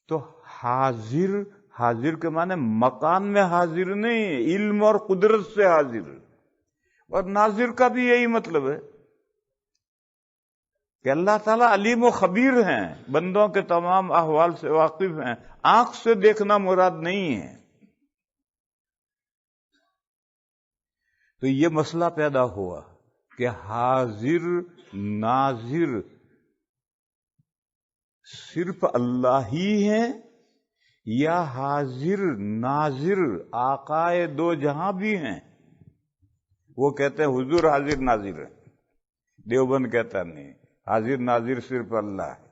تو حاضر کے معنی مکان میں حاضر نہیں، علم اور قدرت سے حاضر، اور ناظر کا بھی یہی مطلب ہے کہ اللہ تعالیٰ علیم و خبیر ہیں، بندوں کے تمام احوال سے واقف ہیں، آنکھ سے دیکھنا مراد نہیں ہے۔ تو یہ مسئلہ پیدا ہوا کہ حاضر ناظر صرف اللہ ہی ہے یا حاضر ناظر آقائے دو جہاں بھی ہیں؟ وہ کہتے ہیں حضور حاضر ناظر ہے، دیوبند کہتا نہیں، حاضر ناظر صرف اللہ ہے۔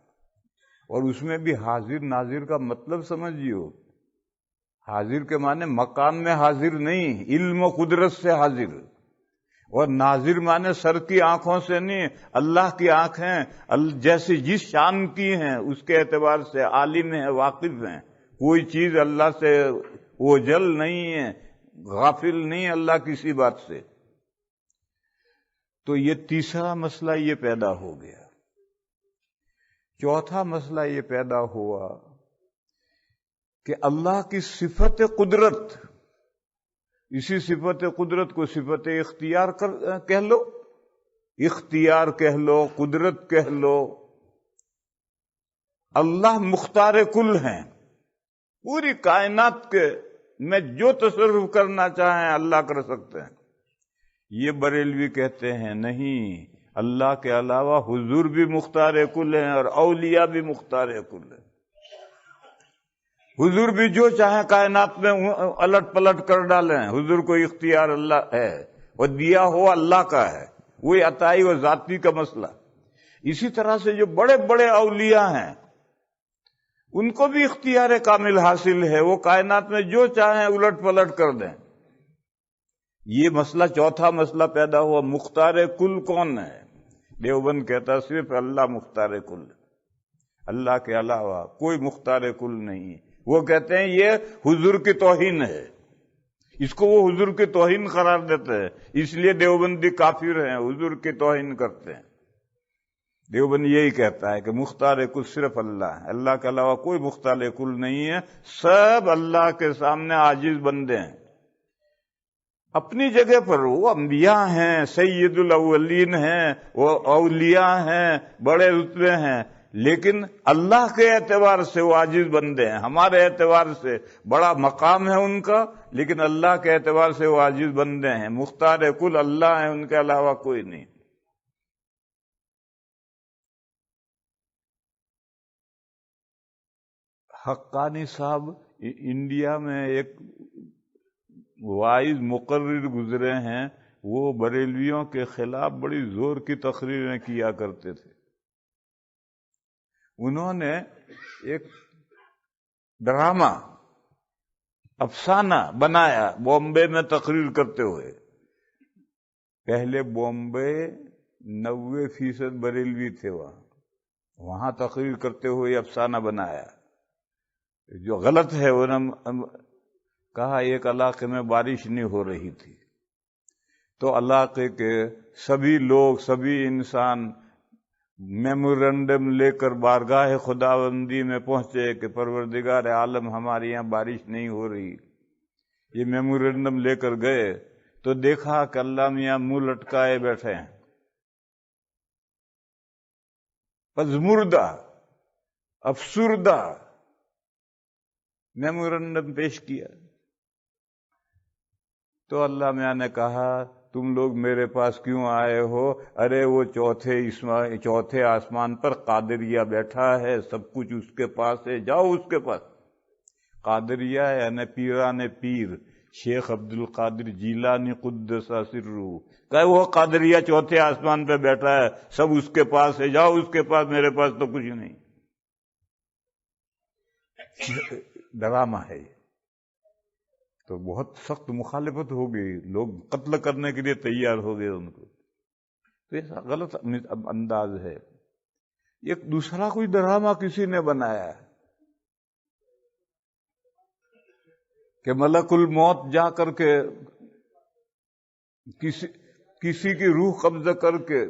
اور اس میں بھی حاضر ناظر کا مطلب سمجھیو، حاضر کے معنی مکان میں حاضر نہیں، علم و قدرت سے حاضر، اور ناظر معنی سر کی آنکھوں سے نہیں، اللہ کی آنکھیں جیسے جس شان کی ہیں اس کے اعتبار سے عالم ہیں، واقف ہیں، کوئی چیز اللہ سے اوجھل نہیں ہے، غافل نہیں اللہ کسی بات سے۔ تو یہ تیسرا مسئلہ یہ پیدا ہو گیا۔ چوتھا مسئلہ یہ پیدا ہوا کہ اللہ کی صفت قدرت، اسی صفت قدرت کو صفت اختیار کہہ لو، اختیار کہہ لو، قدرت کہہ لو، اللہ مختار کل ہیں، پوری کائنات کے میں جو تصرف کرنا چاہیں اللہ کر سکتے ہیں۔ یہ بریلوی کہتے ہیں نہیں، اللہ کے علاوہ حضور بھی مختار کل ہیں اور اولیاء بھی مختار کل ہیں، حضور بھی جو چاہیں کائنات میں الٹ پلٹ کر ڈالیں، حضور کو اختیار اللہ ہے، اور دیا ہوا اللہ کا ہے، وہی عطائی و ذاتی کا مسئلہ۔ اسی طرح سے جو بڑے بڑے اولیاء ہیں ان کو بھی اختیار کامل حاصل ہے، وہ کائنات میں جو چاہیں الٹ پلٹ کر دیں۔ یہ مسئلہ چوتھا مسئلہ پیدا ہوا، مختار کل کون ہے؟ دیوبند کہتا صرف اللہ مختار کل، اللہ کے علاوہ کوئی مختار کل نہیں۔ وہ کہتے ہیں یہ حضور کی توہین ہے، اس کو وہ حضور کی توہین قرار دیتے ہیں، اس لیے دیوبندی کافر ہیں، حضور کی توہین کرتے ہیں۔ دیوبند یہی کہتا ہے کہ مختار کل صرف اللہ ہے، اللہ کے علاوہ کوئی مختار کل نہیں ہے، سب اللہ کے سامنے عاجز بندے ہیں۔ اپنی جگہ پر وہ انبیاء ہیں، سید الاولین ہیں، وہ اولیاء ہیں، بڑے رتبے ہیں، لیکن اللہ کے اعتبار سے وہ عاجز بندے ہیں۔ ہمارے اعتبار سے بڑا مقام ہے ان کا، لیکن اللہ کے اعتبار سے وہ عاجز بندے ہیں۔ مختار کل اللہ ہیں، ان کے علاوہ کوئی نہیں۔ حقانی صاحب انڈیا میں ایک وائز مقرر گزرے ہیں، وہ بریلویوں کے خلاف بڑی زور کی تقریریں کیا کرتے تھے۔ انہوں نے ایک ڈرامہ افسانہ بنایا بامبے میں تقریر کرتے ہوئے۔ پہلے بامبے 90% بریلوی تھے، وہاں تقریر کرتے ہوئے افسانہ بنایا، جو غلط ہے، انہوں نے کہا ایک علاقے میں بارش نہیں ہو رہی تھی، تو علاقے کے سبھی لوگ، سبھی انسان میمورنڈم لے کر بارگاہ خداوندی میں پہنچے کہ پروردگار عالم ہمارے یہاں بارش نہیں ہو رہی۔ یہ میمورنڈم لے کر گئے تو دیکھا کہ اللہ میاں منہ لٹکائے بیٹھے ہیں، پزمردہ، افسردہ، میمورنڈم پیش کیا۔ تو اللہ میاں نے کہا تم لوگ میرے پاس کیوں آئے ہو؟ ارے وہ چوتھے آسمان پر قادریہ بیٹھا ہے، سب کچھ اس کے پاس ہے، جاؤ اس کے پاس۔ قادریہ یعنی پیران پیر، شیخ عبد القادر جیلانی قدس سرہ، کہ وہ قادریہ چوتھے آسمان پہ بیٹھا ہے، سب اس کے پاس ہے، جاؤ اس کے پاس، میرے پاس تو کچھ نہیں۔ ڈرامہ ہے یہ، تو بہت سخت مخالفت ہو گئی، لوگ قتل کرنے کے لیے تیار ہو گئے ان کو۔ تو ایسا غلط انداز ہے۔ ایک دوسرا کوئی ڈرامہ کسی نے بنایا ہے کہ ملک الموت جا کر کے کسی کی روح قبضہ کر کے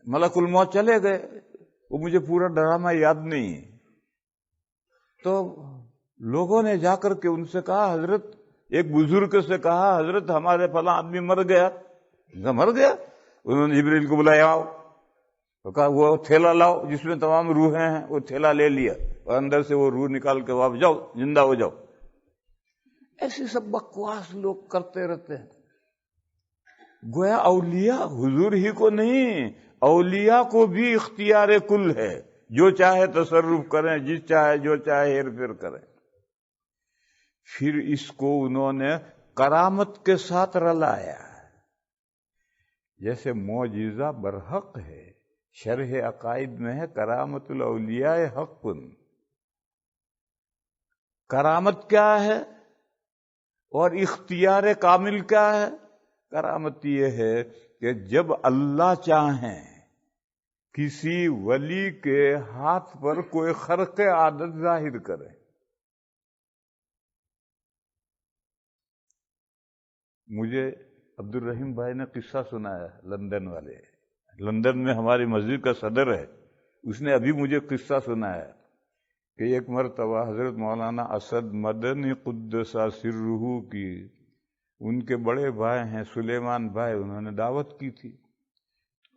ملک الموت چلے گئے، وہ مجھے پورا ڈرامہ یاد نہیں ہے۔ تو لوگوں نے جا کر کے ان سے کہا، حضرت، ایک بزرگ سے کہا، حضرت ہمارے فلاں آدمی مر گیا۔ مر گیا؟ انہوں نے جبریل کو بلایا، آؤ، تو کہا وہ تھیلا لاؤ جس میں تمام روحیں ہیں۔ وہ تھیلا لے لیا اور اندر سے وہ روح نکال کے واپس، جاؤ زندہ ہو جاؤ۔ ایسے سب بکواس لوگ کرتے رہتے ہیں۔ گویا اولیاء حضور ہی کو نہیں، اولیاء کو بھی اختیار کل ہے، جو چاہے تصرف کریں، جس چاہے جو چاہے ہیر پھیر کریں۔ پھر اس کو انہوں نے کرامت کے ساتھ رلایا، جیسے معجزہ برحق ہے، شرح عقائد میں ہے کرامت الاولیاء حق۔ کرامت کیا ہے اور اختیار کامل کیا ہے؟ کرامت یہ ہے کہ جب اللہ چاہیں کسی ولی کے ہاتھ پر کوئی خرق عادت ظاہر کرے۔ مجھے عبد الرحیم بھائی نے قصہ سنایا، لندن والے، لندن میں ہماری مسجد کا صدر ہے، اس نے ابھی مجھے قصہ سنایا کہ ایک مرتبہ حضرت مولانا اسد مدنی قدس سرہ کی ان کے بڑے بھائی ہیں سلیمان بھائی، انہوں نے دعوت کی تھی۔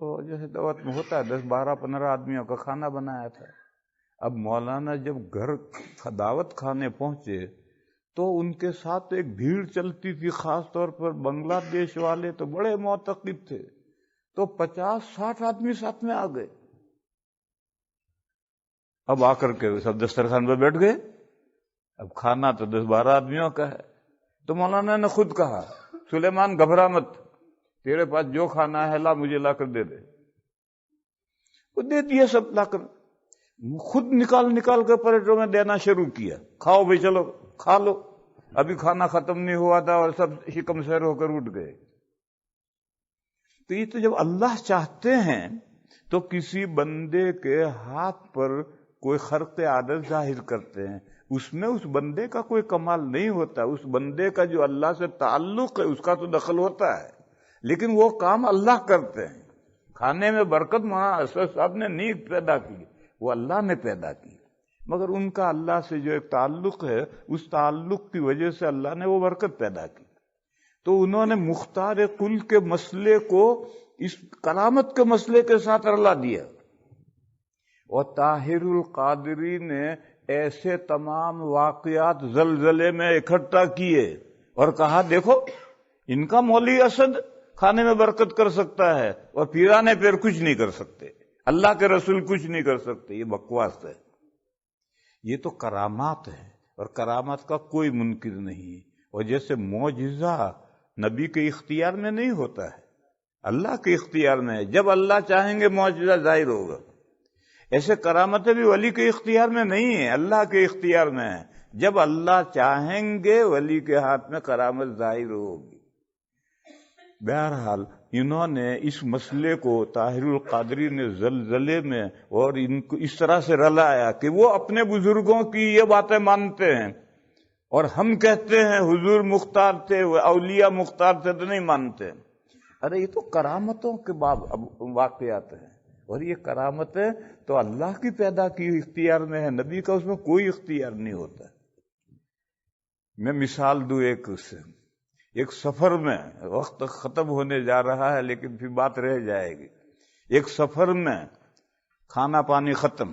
تو جیسے دعوت میں ہوتا ہے 10 12 15 آدمیوں کا کھانا بنایا تھا۔ اب مولانا جب گھر دعوت کھانے پہنچے تو ان کے ساتھ ایک بھیڑ چلتی تھی، خاص طور پر بنگلہ دیش والے تو بڑے معتقد تھے، تو 50 60 آدمی ساتھ میں آ گئے۔ اب آ کر کے سب دسترخوان پہ بیٹھ گئے۔ اب کھانا تو 10 12 آدمیوں کا ہے، تو مولانا نے خود کہا، سلیمان گھبرا مت، تیرے پاس جو کھانا ہے لا، مجھے لا کر دے دے۔ وہ دے دیا سب لا کر، خود نکال کر پلیٹوں میں دینا شروع کیا، کھاؤ بھائی، چلو کھا لو۔ ابھی کھانا ختم نہیں ہوا تھا اور سب شکم سیر ہو کر اٹھ گئے۔ تو یہ تو جب اللہ چاہتے ہیں تو کسی بندے کے ہاتھ پر کوئی خرق عادت ظاہر کرتے ہیں، اس میں اس بندے کا کوئی کمال نہیں ہوتا، اس بندے کا جو اللہ سے تعلق ہے اس کا تو دخل ہوتا ہے، لیکن وہ کام اللہ کرتے ہیں۔ کھانے میں برکت مولانا اسد صاحب نے نہیں پیدا کی، وہ اللہ نے پیدا کی، مگر ان کا اللہ سے جو ایک تعلق ہے، اس تعلق کی وجہ سے اللہ نے وہ برکت پیدا کی۔ تو انہوں نے مختار کل کے مسئلے کو اس کرامت کے مسئلے کے ساتھ رلا دیا، اور طاہر القادری نے ایسے تمام واقعات زلزلے میں اکٹھا کیے اور کہا دیکھو ان کا مولوی اسد کھانے میں برکت کر سکتا ہے اور پیرانے پیر کچھ نہیں کر سکتے، اللہ کے رسول کچھ نہیں کر سکتے، یہ بکواس ہے۔ یہ تو کرامات ہے اور کرامات کا کوئی منکر نہیں، اور جیسے معجزہ نبی کے اختیار میں نہیں ہوتا ہے، اللہ کے اختیار میں ہے، جب اللہ چاہیں گے معجزہ ظاہر ہوگا، ایسے کرامتیں بھی ولی کے اختیار میں نہیں ہیں، اللہ کے اختیار میں ہے، جب اللہ چاہیں گے ولی کے ہاتھ میں کرامت ظاہر ہوگی۔ بہرحال انہوں نے اس مسئلے کو طاہر القادری نے زلزلے میں اور ان کو اس طرح سے رلایا کہ وہ اپنے بزرگوں کی یہ باتیں مانتے ہیں اور ہم کہتے ہیں حضور مختار تھے، وہ اولیاء مختار تھے، تو نہیں مانتے۔ ارے یہ تو کرامتوں کے واقعات ہیں، اور یہ کرامت ہے تو اللہ کی پیدا کی اختیار میں ہے، نبی کا اس میں کوئی اختیار نہیں ہوتا۔ میں مثال دوں ایک سفر میں، وقت ختم ہونے جا رہا ہے لیکن پھر بات رہ جائے گی۔ ایک سفر میں کھانا پانی ختم،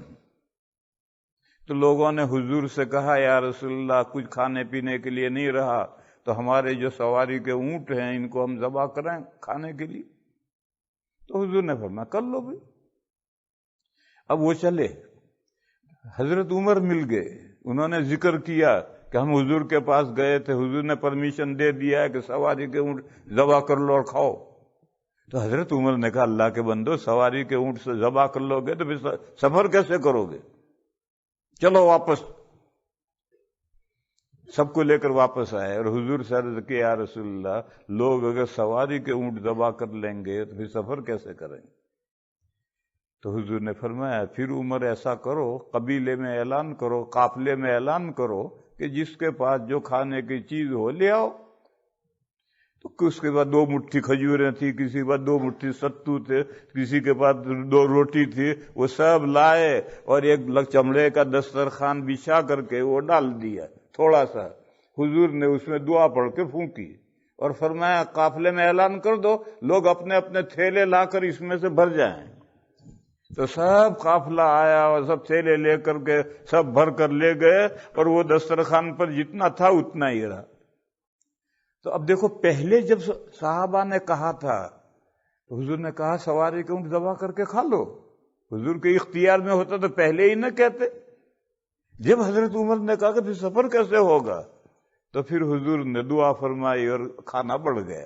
تو لوگوں نے حضور سے کہا یا رسول اللہ کچھ کھانے پینے کے لیے نہیں رہا، تو ہمارے جو سواری کے اونٹ ہیں ان کو ہم ذبح کریں کھانے کے لیے؟ تو حضور نے فرمایا کر لو بھائی۔ اب وہ چلے، حضرت عمر مل گئے، انہوں نے ذکر کیا کہ ہم حضور کے پاس گئے تھے، حضور نے پرمیشن دے دیا ہے کہ سواری کے اونٹ ذبح کر لو اور کھاؤ۔ تو حضرت عمر نے کہا اللہ کے بندو، سواری کے اونٹ سے ذبح کر لو گے تو پھر سفر کیسے کرو گے؟ چلو واپس۔ سب کو لے کر واپس آئے اور حضور سے عرض کیا یا رسول اللہ، لوگ اگر سواری کے اونٹ ذبح کر لیں گے تو پھر سفر کیسے کریں گے؟ تو حضور نے فرمایا پھر عمر ایسا کرو، قبیلے میں اعلان کرو، قافلے میں اعلان کرو کہ جس کے پاس جو کھانے کی چیز ہو لے آؤ۔ تو اس کے بعد 2 مٹھی کھجوریں تھی، کسی کے پاس 2 مٹھی ستو تھے، کسی کے پاس 2 روٹی تھی، وہ سب لائے اور ایک چمڑے کا دسترخوان بچھا کر کے وہ ڈال دیا تھوڑا سا۔ حضور نے اس میں دعا پڑھ کے پھونکی اور فرمایا قافلے میں اعلان کر دو، لوگ اپنے اپنے تھیلے لا کر اس میں سے بھر جائیں۔ تو سب قافلہ آیا اور سب تھیلے لے کر کے سب بھر کر لے گئے، اور وہ دسترخوان پر جتنا تھا اتنا ہی رہا۔ تو اب دیکھو، پہلے جب صحابہ نے کہا تھا تو حضور نے کہا سواری کے اونٹ ذبح کر کے کھا لو، حضور کے اختیار میں ہوتا تو پہلے ہی نہ کہتے۔ جب حضرت عمر نے کہا کہ پھر سفر کیسے ہوگا، تو پھر حضور نے دعا فرمائی اور کھانا بڑھ گیا۔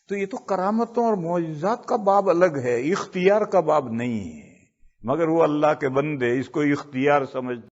تو یہ تو کرامتوں اور معجزات کا باب الگ ہے، اختیار کا باب نہیں ہے، مگر وہ اللہ کے بندے اس کو اختیار سمجھ